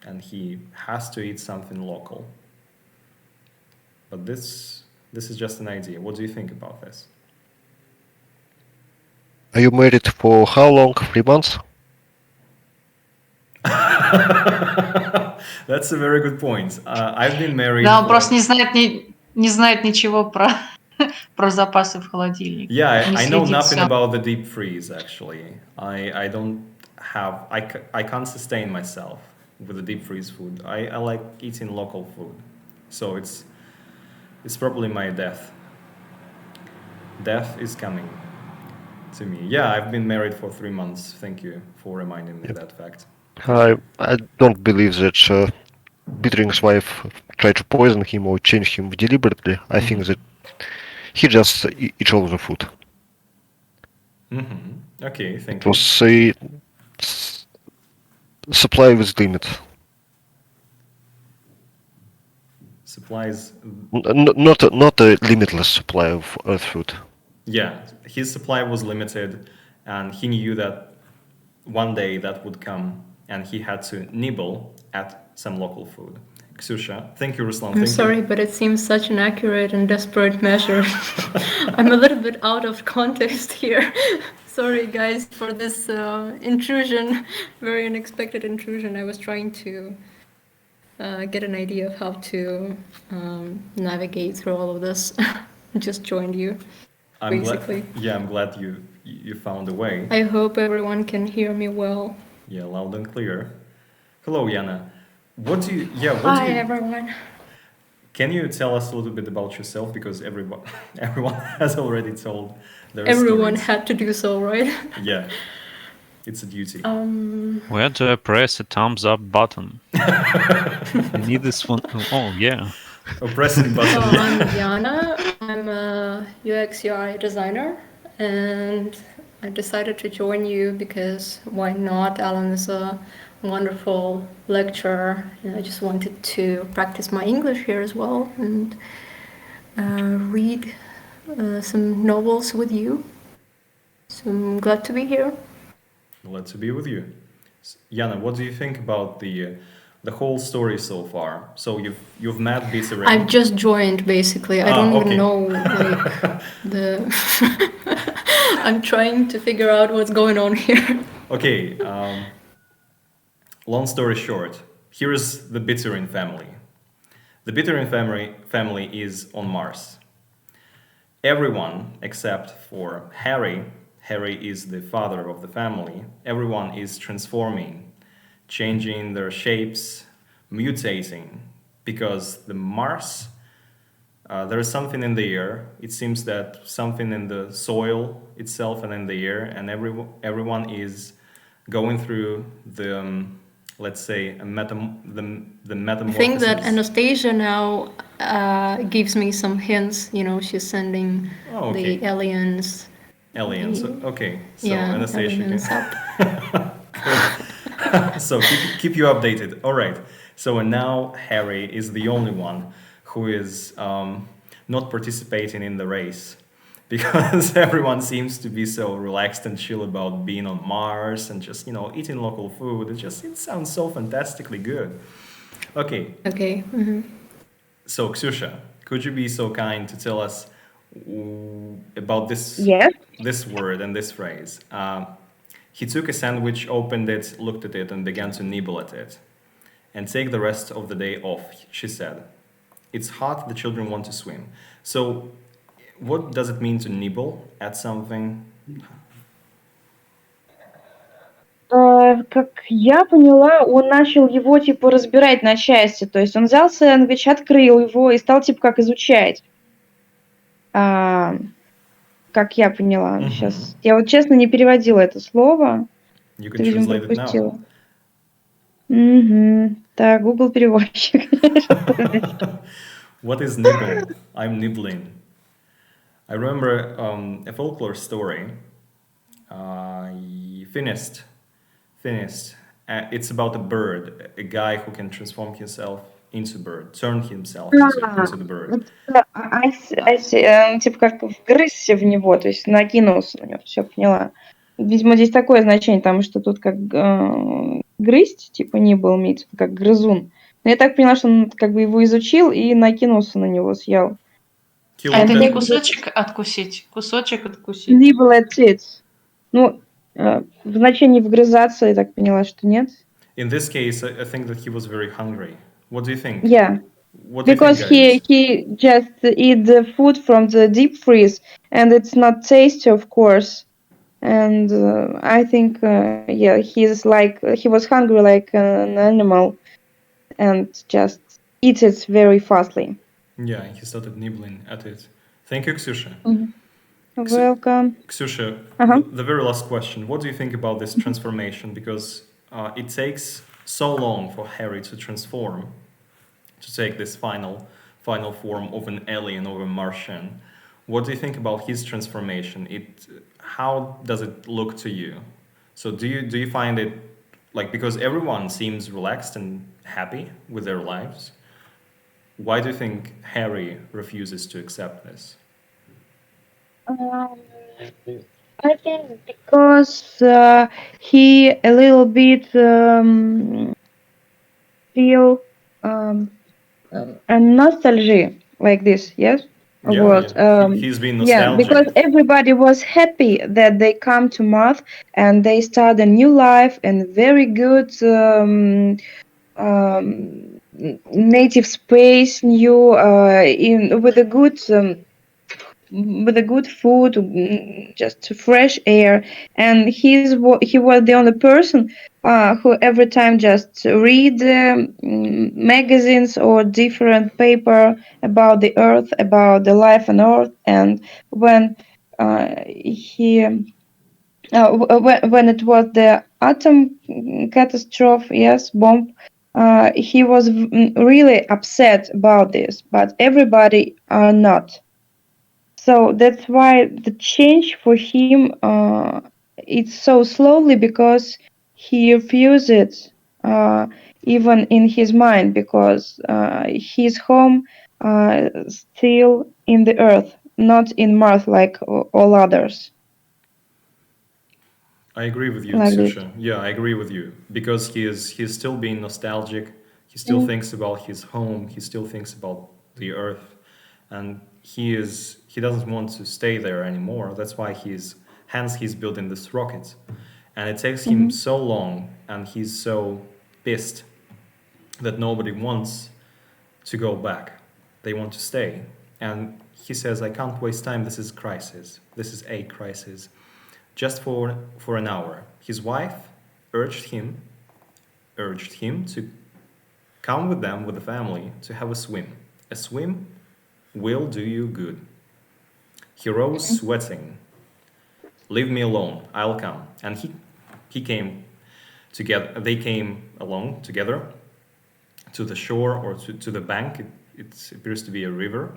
and he has to eat something local? But this is just an idea. What do you think about this? Are you married for how long? 3 months? That's a very good point. I've been married. Да, он for- просто не знает ничего про запасы в холодильнике. Yeah, Не I know следит nothing за- about the deep freeze actually. I don't have, I can't sustain myself with the deep freeze food. I like eating local food. So it's probably my death. Death is coming to me. Yeah, I've been married for 3 months. Thank you for reminding me that fact. I don't believe that Bittering's wife tried to poison him or change him deliberately. I think that he just eats all the food. Okay, thank It you. was a supply with limit. Supplies. Not a limitless supply of Earth food. Yeah, his supply was limited, and he knew that one day that would come, and he had to nibble at some local food. Ksusha, thank you, Ruslan. I'm Thank sorry, you. but it seems such an accurate and desperate measure. I'm a little bit out of context here. Sorry, guys, for this intrusion, very unexpected intrusion. I was trying to get an idea of how to navigate through all of this. Just joined you. I'm basically. glad. Yeah, I'm glad you found a way. I hope everyone can hear me well. Yeah, loud and clear. Hello, Yana. What do you? Hi, everyone. Can you tell us a little bit about yourself? Because everyone has already told their Everyone stories. had to do so, right? Yeah, it's a duty. We had to press a thumbs up button. I need this one. Oh, yeah. A pressing button. I'm Yana. I'm a UX UI designer, and I decided to join you because why not? Alan is a wonderful lecturer, and I just wanted to practice my English here as well and read some novels with you. So I'm glad to be here. Glad to be with you. Yana, what do you think about the whole story so far? So you've met Bittering. I've just joined, basically. I don't okay. even know like the. I'm trying to figure out what's going on here. Okay. Long story short, here is the Bittering family. The Bittering family is on Mars. Everyone except for Harry. Harry is the father of the family. Everyone is transforming, changing their shapes, mutating, because the Mars, there is something in the air. It seems that something in the soil itself and in the air, and everyone is going through the, let's say, the metamorphosis. I think that Anastasia now gives me some hints. You know, she's sending the aliens. Aliens, okay. So yeah, Anastasia aliens up. So keep you updated. All right. So and now Harry is the only one who is not participating in the race, because everyone seems to be so relaxed and chill about being on Mars and just, eating local food. It sounds so fantastically good. Okay, Okay. so Ksyusha, could you be so kind to tell us about Yes. this word and this phrase? He took a sandwich, opened it, looked at it, and began to nibble at it. And take the rest of the day off, she said. It's hot, the children want to swim. So, what does it mean to nibble at something? Как я поняла, он начал его, типа, разбирать на части. То есть он взял сэндвич, открыл его и стал, типа, как изучать. Как я поняла. Сейчас. Я вот честно не переводила это слово. You can Ты, видимо, translate it пропустила. now. Так, Google переводчик. What is nibble? I'm nibbling. I remember a folklore story. Finished. It's about a bird, a guy who can transform himself into bird, turn himself into the bird. Типа как вгрызся в него, то есть накинулся на него, все поняла. Видимо, здесь такое значение, потому что тут как грызть, типа nibble имеется, как грызун. Но я так поняла, что он как бы его изучил и накинулся на него, съел. Это не кусочек откусить, кусочек откусить. Nibble at it. Ну, в значении вгрызаться, я так поняла, что нет. In this case, I think that he was very hungry. What do you think? Yeah. What do Because you think, guys? he just eat the food from the deep freeze, and it's not tasty, of course. And I think, he was hungry like an animal, and just eat it very fastly. Yeah, he started nibbling at it. Thank you, Ksyusha. Welcome. Ksyusha, the very last question. What do you think about this transformation? Because it takes so long for Harry to transform, to take this final form of an alien or a Martian. What do you think about his transformation? How does it look to you? So do you find it like, because everyone seems relaxed and happy with their lives? Why do you think Harry refuses to accept this? I think because he a little bit feel a nostalgia like this, yes? He's been nostalgic. Because everybody was happy that they come to Mars and they start a new life and very good native space, new with a good food, just fresh air, and he was the only person who every time just read magazines or different paper about the Earth, about the life on Earth, and when when it was the atom catastrophe, yes, bomb, he was really upset about this, but everybody are not. So that's why the change for him it's so slowly, because he refuses even in his mind, because his home still in the Earth, not in Mars like all others. I agree with you, Like Ksyusha. Yeah, I agree with you, because he's still being nostalgic. He still thinks about his home. He still thinks about the Earth, and he doesn't want to stay there anymore. That's why he's building this rocket, and it takes him so long, and he's so pissed that nobody wants to go back. They want to stay, and he says, "I can't waste time. This is crisis. This is a crisis." Just for an hour, his wife urged him to come with them, with the family, to have a swim. A swim will do you good. He rose sweating. "Leave me alone, I'll come." And he came together. They came along together to the shore, or to the bank. It appears to be a river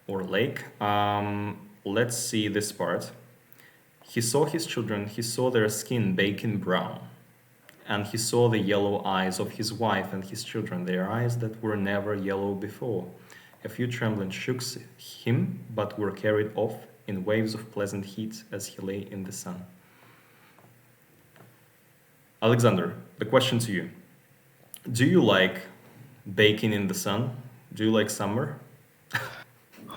or lake. Let's see this part. He saw his children. He saw their skin bacon brown. And he saw the yellow eyes of his wife and his children, their eyes that were never yellow before. A few trembling shook him, but were carried off in waves of pleasant heat as he lay in the sun. Alexander, the question to you. Do you like baking in the sun? Do you like summer?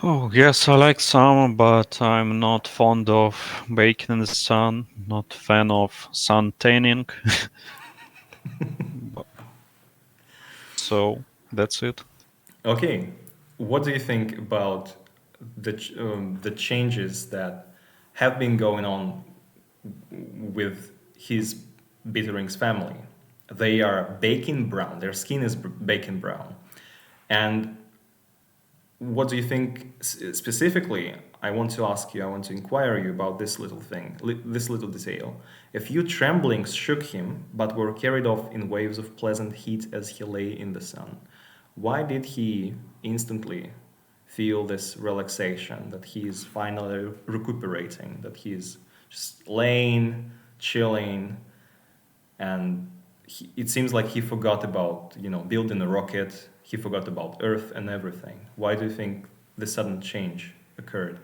Oh, yes, I like summer, but I'm not fond of baking in the sun, not fan of sun tanning. So that's it. Okay, what do you think about the changes that have been going on with his Bittering's family? They are bacon brown. Their skin is bacon brown. And what do you think specifically? I want to inquire you about this little thing, this little detail. A few tremblings shook him, but were carried off in waves of pleasant heat as he lay in the sun. Why did he instantly feel this relaxation, that he is finally recuperating, that he is just laying, chilling, and it seems like he forgot about, building a rocket, he forgot about Earth and everything. Why do you think this sudden change occurred?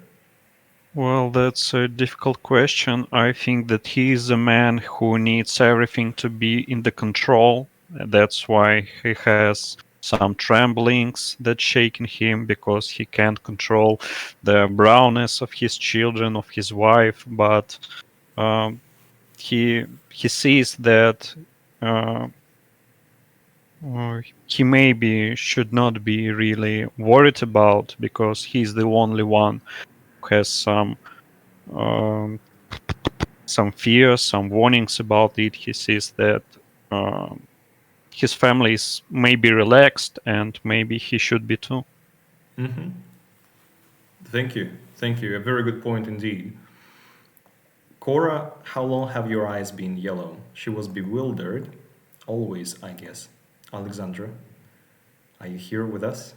Well, that's a difficult question. I think that he is a man who needs everything to be in the control. That's why he has some tremblings that shaking him, because he can't control the brownness of his children, of his wife. But he sees that he maybe should not be really worried about, because he's the only one has some fears, some warnings about it. He sees that his family is maybe relaxed, and maybe he should be too. Mm-hmm. Thank you. A very good point indeed. Cora, how long have your eyes been yellow? She was bewildered. Always, I guess. Alexandra, are you here with us?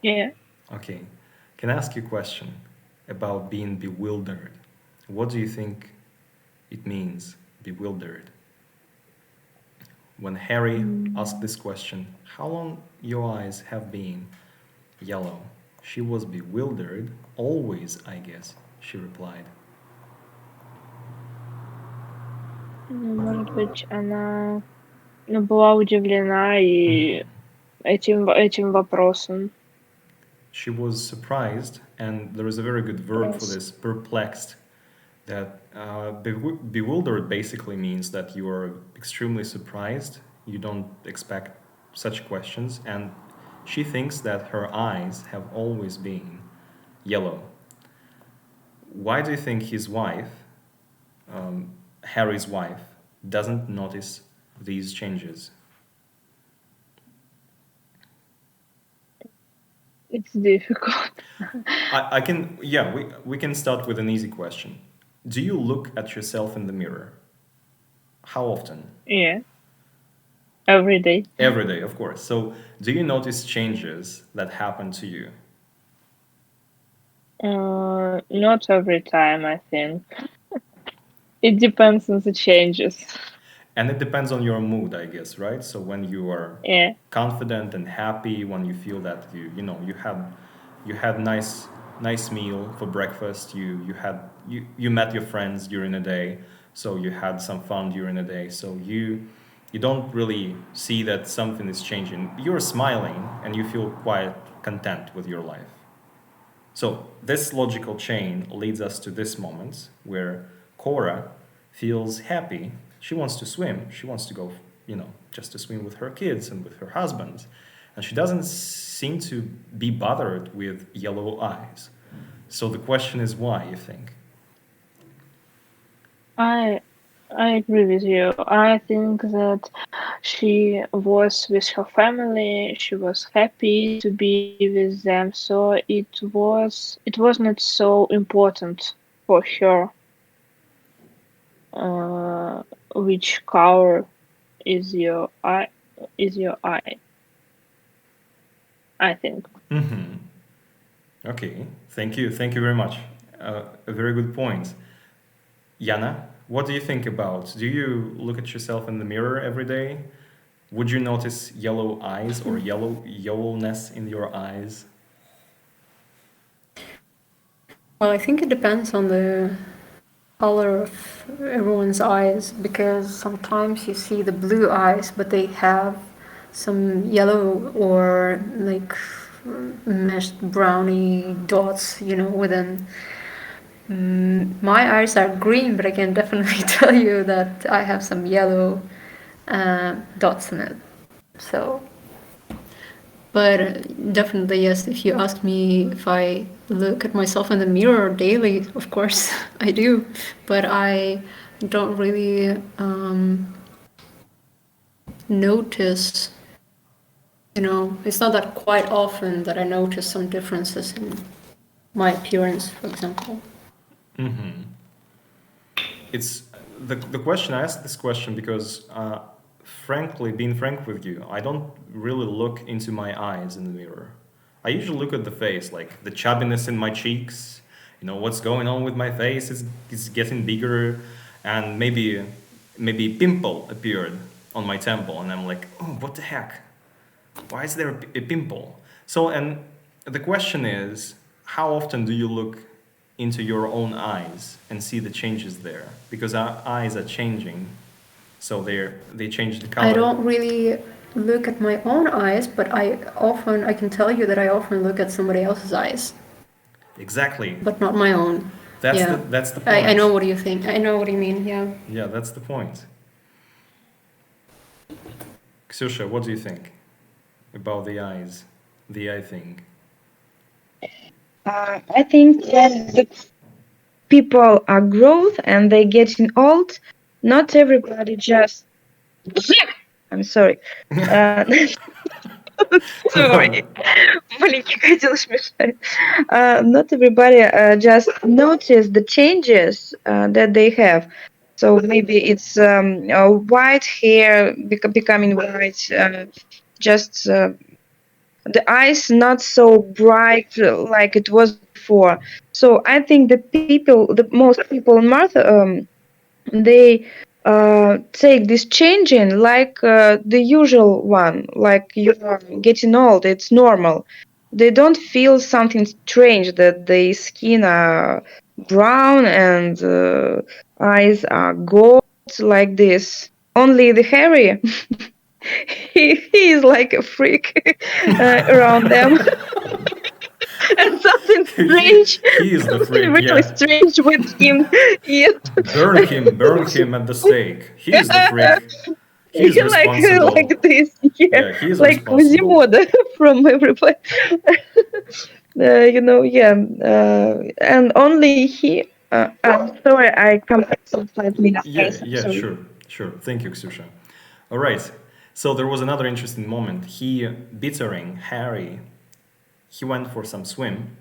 Yeah. Okay. Can I ask you a question about being bewildered? What do you think it means, bewildered? When Harry asked this question, how long your eyes have been yellow? She was bewildered. Always, I guess, she replied. Может быть, она была удивлена и этим вопросом. She was surprised, and there is a very good verb for this, perplexed. That bewildered basically means that you are extremely surprised. You don't expect such questions, and she thinks that her eyes have always been yellow. Why do you think his wife, Harry's wife, doesn't notice these changes? It's difficult. We can start with an easy question. Do you look at yourself in the mirror? How often? Yeah. Every day. Every day, of course. So, do you notice changes that happen to you? Not every time, I think. It depends on the changes. And it depends on your mood, I guess, right? So when you are confident and happy, when you feel that you had nice meal for breakfast, you met your friends during the day, so you had some fun during the day, so you don't really see that something is changing. You're smiling and you feel quite content with your life. So this logical chain leads us to this moment where Cora feels happy. She wants to swim. She wants to go, just to swim with her kids and with her husband. And she doesn't seem to be bothered with yellow eyes. So the question is why, you think? I agree with you. I think that she was with her family. She was happy to be with them. So it was not so important for her which color is your eye. I think. Mm-hmm. Okay, thank you very much. A very good point. Yana, what do you think about? Do you look at yourself in the mirror every day? Would you notice yellow eyes or yellowness in your eyes? Well, I think it depends on the color of everyone's eyes, because sometimes you see the blue eyes, but they have some yellow or like meshed browny dots, within. My eyes are green, but I can definitely tell you that I have some yellow dots in it. So, but definitely yes, if you ask me if I look at myself in the mirror daily, of course I do, but I don't really notice, it's not that quite often that I notice some differences in my appearance, for example. It's the question. I asked this question because, frankly, being frank with you, I don't really look into my eyes in the mirror. I usually look at the face, like the chubbiness in my cheeks. What's going on with my face is getting bigger, and maybe a pimple appeared on my temple, and I'm like, oh, what the heck? Why is there a pimple? So, and the question is, how often do you look into your own eyes and see the changes there? Because our eyes are changing, so they change the color. I don't really look at my own eyes, but I can tell you that I often look at somebody else's eyes. Exactly. But not my own. That's the point. I know what you think. I know what you mean, yeah. Yeah, that's the point. Ksusha, what do you think about the eyes, the eye thing? I think that the people are growth and they're getting old. Not everybody just. I'm sorry. Sorry. Маленький котелок мешает. Not everybody just notice the changes that they have. So maybe it's white hair becoming white, just the eyes not so bright like it was before. So I think the most people in Martha, they take this changing like the usual one, like you are getting old, it's normal. They don't feel something strange that the skin are brown and eyes are gold like this. Only the hairy, he is like a freak around them. And something strange. He is the freak, really strange with him. Yes. Burn him at the stake. He is the freak. He's responsible. Like this. Yeah, he is like responsible. Quasimodo from everybody. And only he. I'm sorry, I come back some 5 minutes. Yeah, sure. Thank you, Ksusha. All right. So there was another interesting moment. He, bittering Harry, he went for some swim.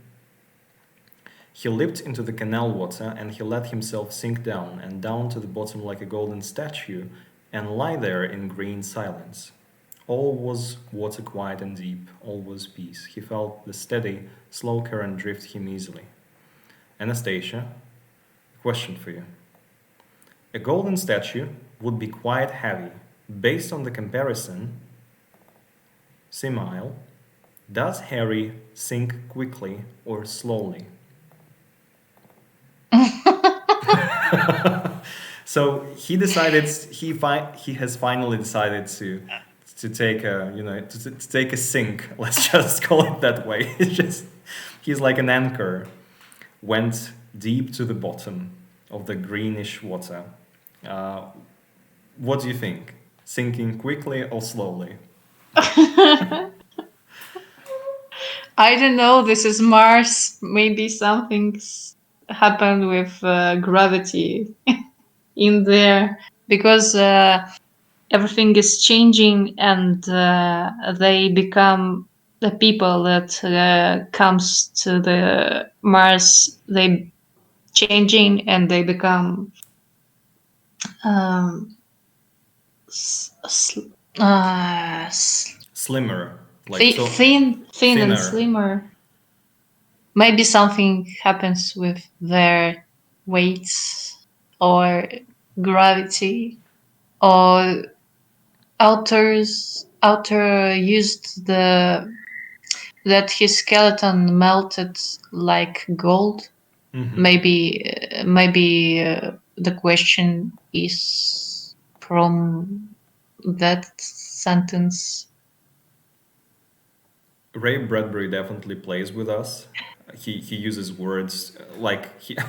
He leaped into the canal water and he let himself sink down and down to the bottom like a golden statue and lie there in green silence. All was water quiet and deep, all was peace. He felt the steady, slow current drift him easily. Anastasia, a question for you. A golden statue would be quite heavy. Based on the comparison, Simile, does Harry sink quickly or slowly? So he decided he has finally decided to take a sink. Let's just call it that way. He's like an anchor, went deep to the bottom of the greenish water. What do you think? Sinking quickly or slowly? I don't know. This is Mars. Maybe something's happened with gravity in there, because everything is changing and they become the people that comes to the Mars. They changing and they become slimmer, like thin and slimmer. Maybe something happens with their weights or gravity, or outer used that his skeleton melted like gold, Maybe the question is from that sentence. Рэя Брэдбери definitely plays with us. He uses words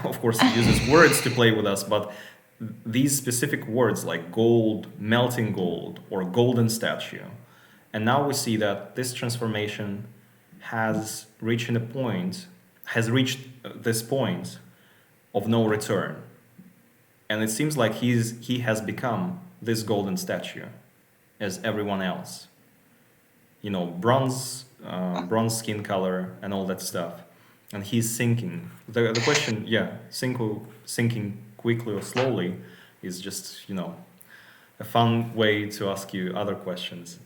of course he uses words to play with us, but these specific words like gold, melting gold, or golden statue. And now we see that this transformation has reached this point of no return. And it seems like he has become this golden statue as everyone else. Bronze skin color and all that stuff. And he's sinking. The question, sinking quickly or slowly is just, a fun way to ask you other questions.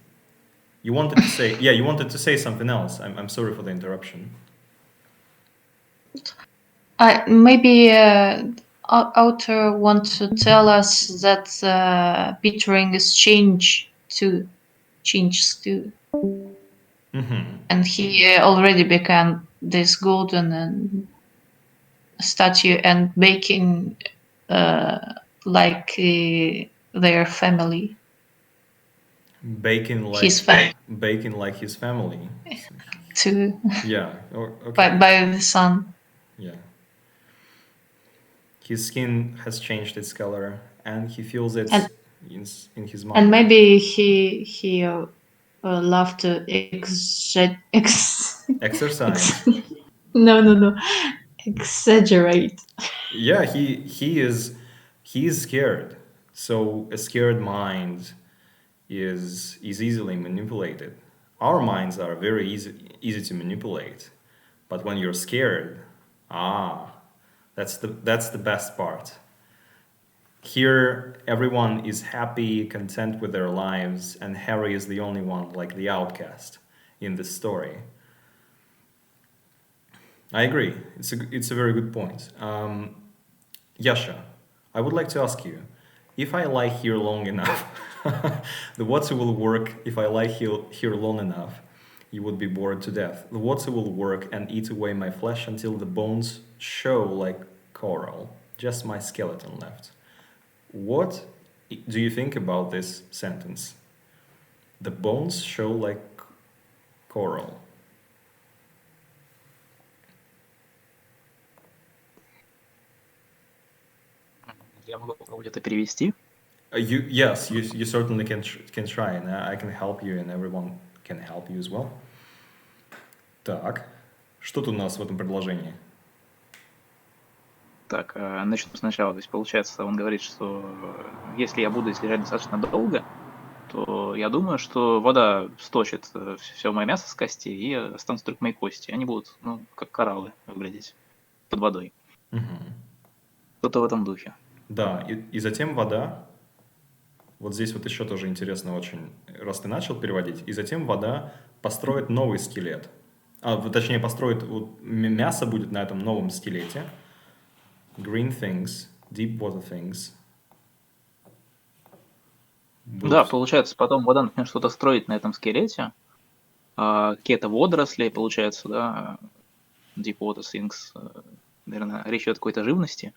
You wanted to say something else. I'm sorry for the interruption. Maybe author wants to tell us that Petering is changes too. And he already became this golden statue and baking like their family. Baking like his family. Baking like his family. Too. Yeah. Okay. By the sun. Yeah. His skin has changed its color, and he feels it in his mind. And maybe he loved to exercise. No. Exaggerate. Yeah, he is scared. So a scared mind is easily manipulated. Our minds are very easy to manipulate, but when you're scared, that's the best part. Here, everyone is happy, content with their lives, and Harry is the only one, like the outcast in this story. I agree. It's a very good point. Yasha, I would like to ask you, if I lie here long enough, the water will work. If I lie here long enough, you would be bored to death. The water will work and eat away my flesh until the bones show like coral, just my skeleton left. What do you think about this sentence? The bones show like coral. Я могу попробовать это перевести. Yes, you certainly can try, and I can help you, and everyone can help you as well. Так, что тут у нас в этом предложении? Так, начну сначала. То есть, получается, он говорит, что если я буду здесь лежать достаточно долго, то я думаю, что вода сточит все мое мясо с костей, и останутся только мои кости. Они будут, как кораллы выглядеть под водой. Что-то в этом духе. Да, и затем вода, вот здесь вот еще тоже интересно очень, раз ты начал переводить, и затем вода построит новый скелет. Точнее, построит, мясо будет на этом новом скелете. Green things, deep water things. Да, получается, потом вода начнет что-то строить на этом скелете. Какие-то водоросли, получается, да, deep water things. Наверное, речь идет о какой-то живности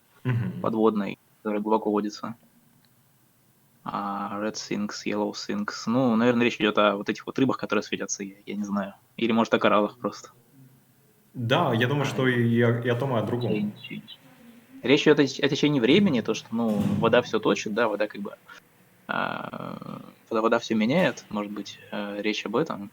подводной, которая глубоко водится. Red things, yellow things. Наверное, речь идет о вот этих вот рыбах, которые светятся, я не знаю. Или, может, о кораллах просто. Да, я думаю, что и о том, и о другом. Речь идет о течении времени, то, что, вода все точит, да, вода как бы... Вода все меняет, может быть, речь об этом.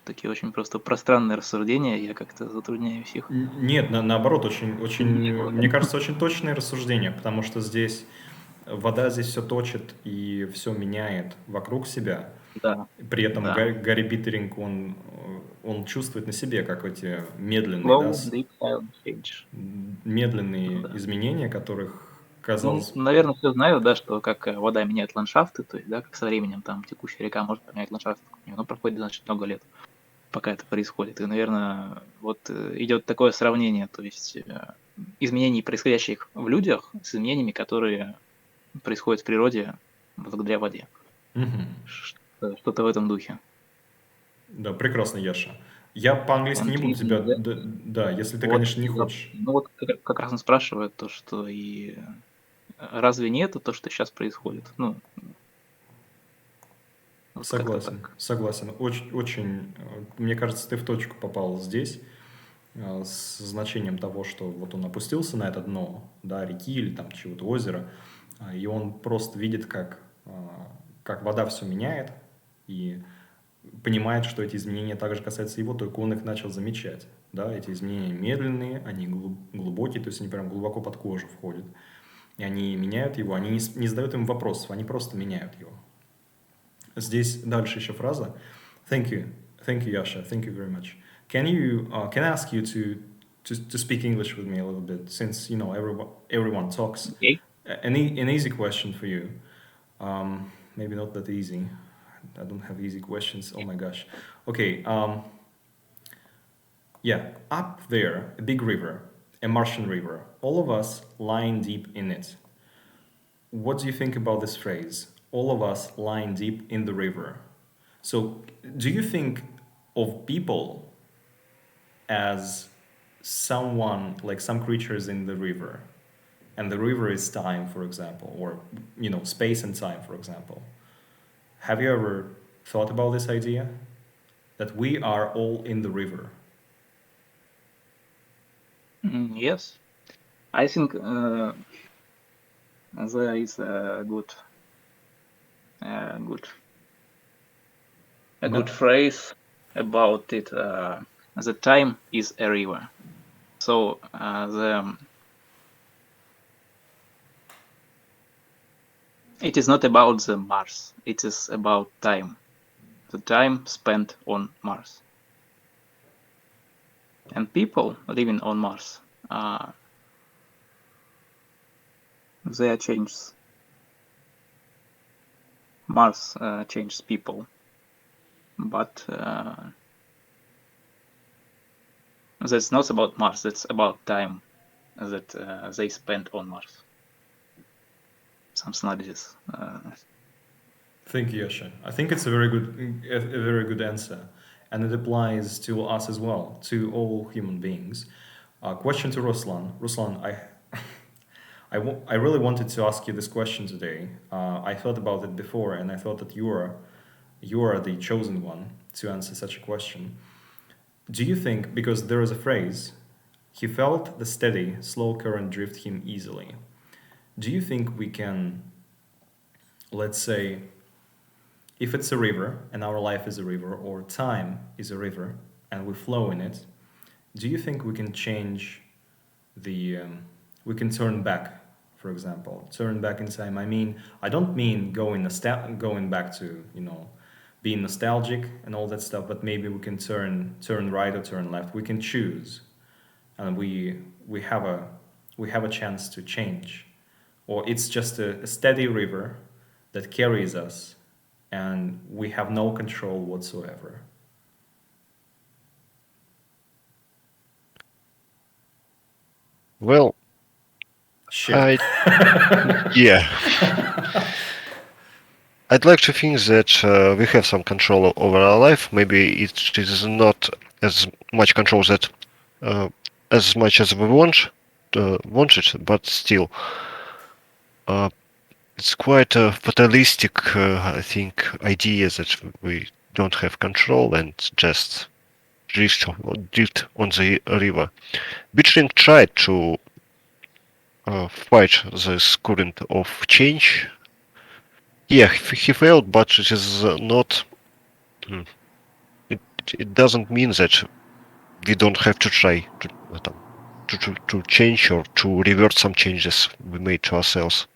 Такие очень просто пространные рассуждения, я как-то затрудняюсь их. Нет, наоборот, очень, мне кажется, очень точные рассуждения, потому что здесь вода все точит и все меняет вокруг себя. Да. При этом да. Гарри Биттеринг, он чувствует на себе, как эти медленные, медленные изменения, которых казалось... наверное, все знают, да, что как вода меняет ландшафты, то есть, да, как со временем там текущая река может поменять ландшафт, но проходит достаточно много лет, пока это происходит. И, наверное, вот идет такое сравнение, то есть изменений, происходящих в людях, с изменениями, которые происходят в природе благодаря воде. Что-то в этом духе. Да, прекрасно, Яша. Я по-английски Он не буду тебя... да? Да, если ты, Вот, конечно, не хочешь. ну вот как раз он спрашивает то, что и разве не это то, что сейчас происходит? Ну, вот как-то Согласен, так. согласен. Очень, мне кажется, ты в точку попал здесь с значением того, что вот он опустился на это дно, да, реки или там чего-то озера, и он просто видит, как вода все меняет, и понимает, что эти изменения также касаются его, только он их начал замечать. Да, эти изменения медленные, они глубокие, то есть они прям глубоко под кожу входят. И они меняют его, они не задают им вопросов, они просто меняют его. Здесь дальше еще фраза. Thank you, Yasha. Thank you very much. Can I ask you to speak English with me a little bit, since you know everyone talks. Окей. An easy question for you. Maybe not that easy. I don't have easy questions. Oh my gosh. Okay. Yeah, up there, a big river, a Martian river. All of us lying deep in it. What do you think about this phrase? All of us lying deep in the river. So, do you think of people as someone, like some creatures in the river, and the river is time, for example, or you know, space and time, for example? Have you ever thought about this idea that we are all in the river? Yes. I think there is a good phrase about it. The time is a river. So it is not about the Mars. It is about time. The time spent on Mars. And people living on Mars, they changes. Mars changes people, but that's not about Mars. That's about time that they spent on Mars. Something like this. Thank you, Yasha. I think it's a very good answer, and it applies to us as well, to all human beings. Question to Ruslan. Ruslan, I really wanted to ask you this question today. I thought about it before, and I thought that you are the chosen one to answer such a question. Do you think, because there is a phrase, he felt the steady, slow current drift him easily. Do you think we can, let's say, if it's a river and our life is a river, or time is a river and we flow in it, do you think we can change we can turn back, for example, turn back in time? I mean, I don't mean going back to, you know, being nostalgic and all that stuff, but maybe we can turn right or turn left. We can choose, and we have a chance to change, or it's just a steady river that carries us, and we have no control whatsoever. Well, Shit. yeah. I'd like to think that we have some control over our life. Maybe it is not as much control that as much as we want it, but still, it's quite a fatalistic, I think, idea that we don't have control and just drift on the river. Bitchling tried to fight this current of change. Yeah, he failed, but it is not. It doesn't mean that we don't have to try to change or to revert some changes we made to ourselves.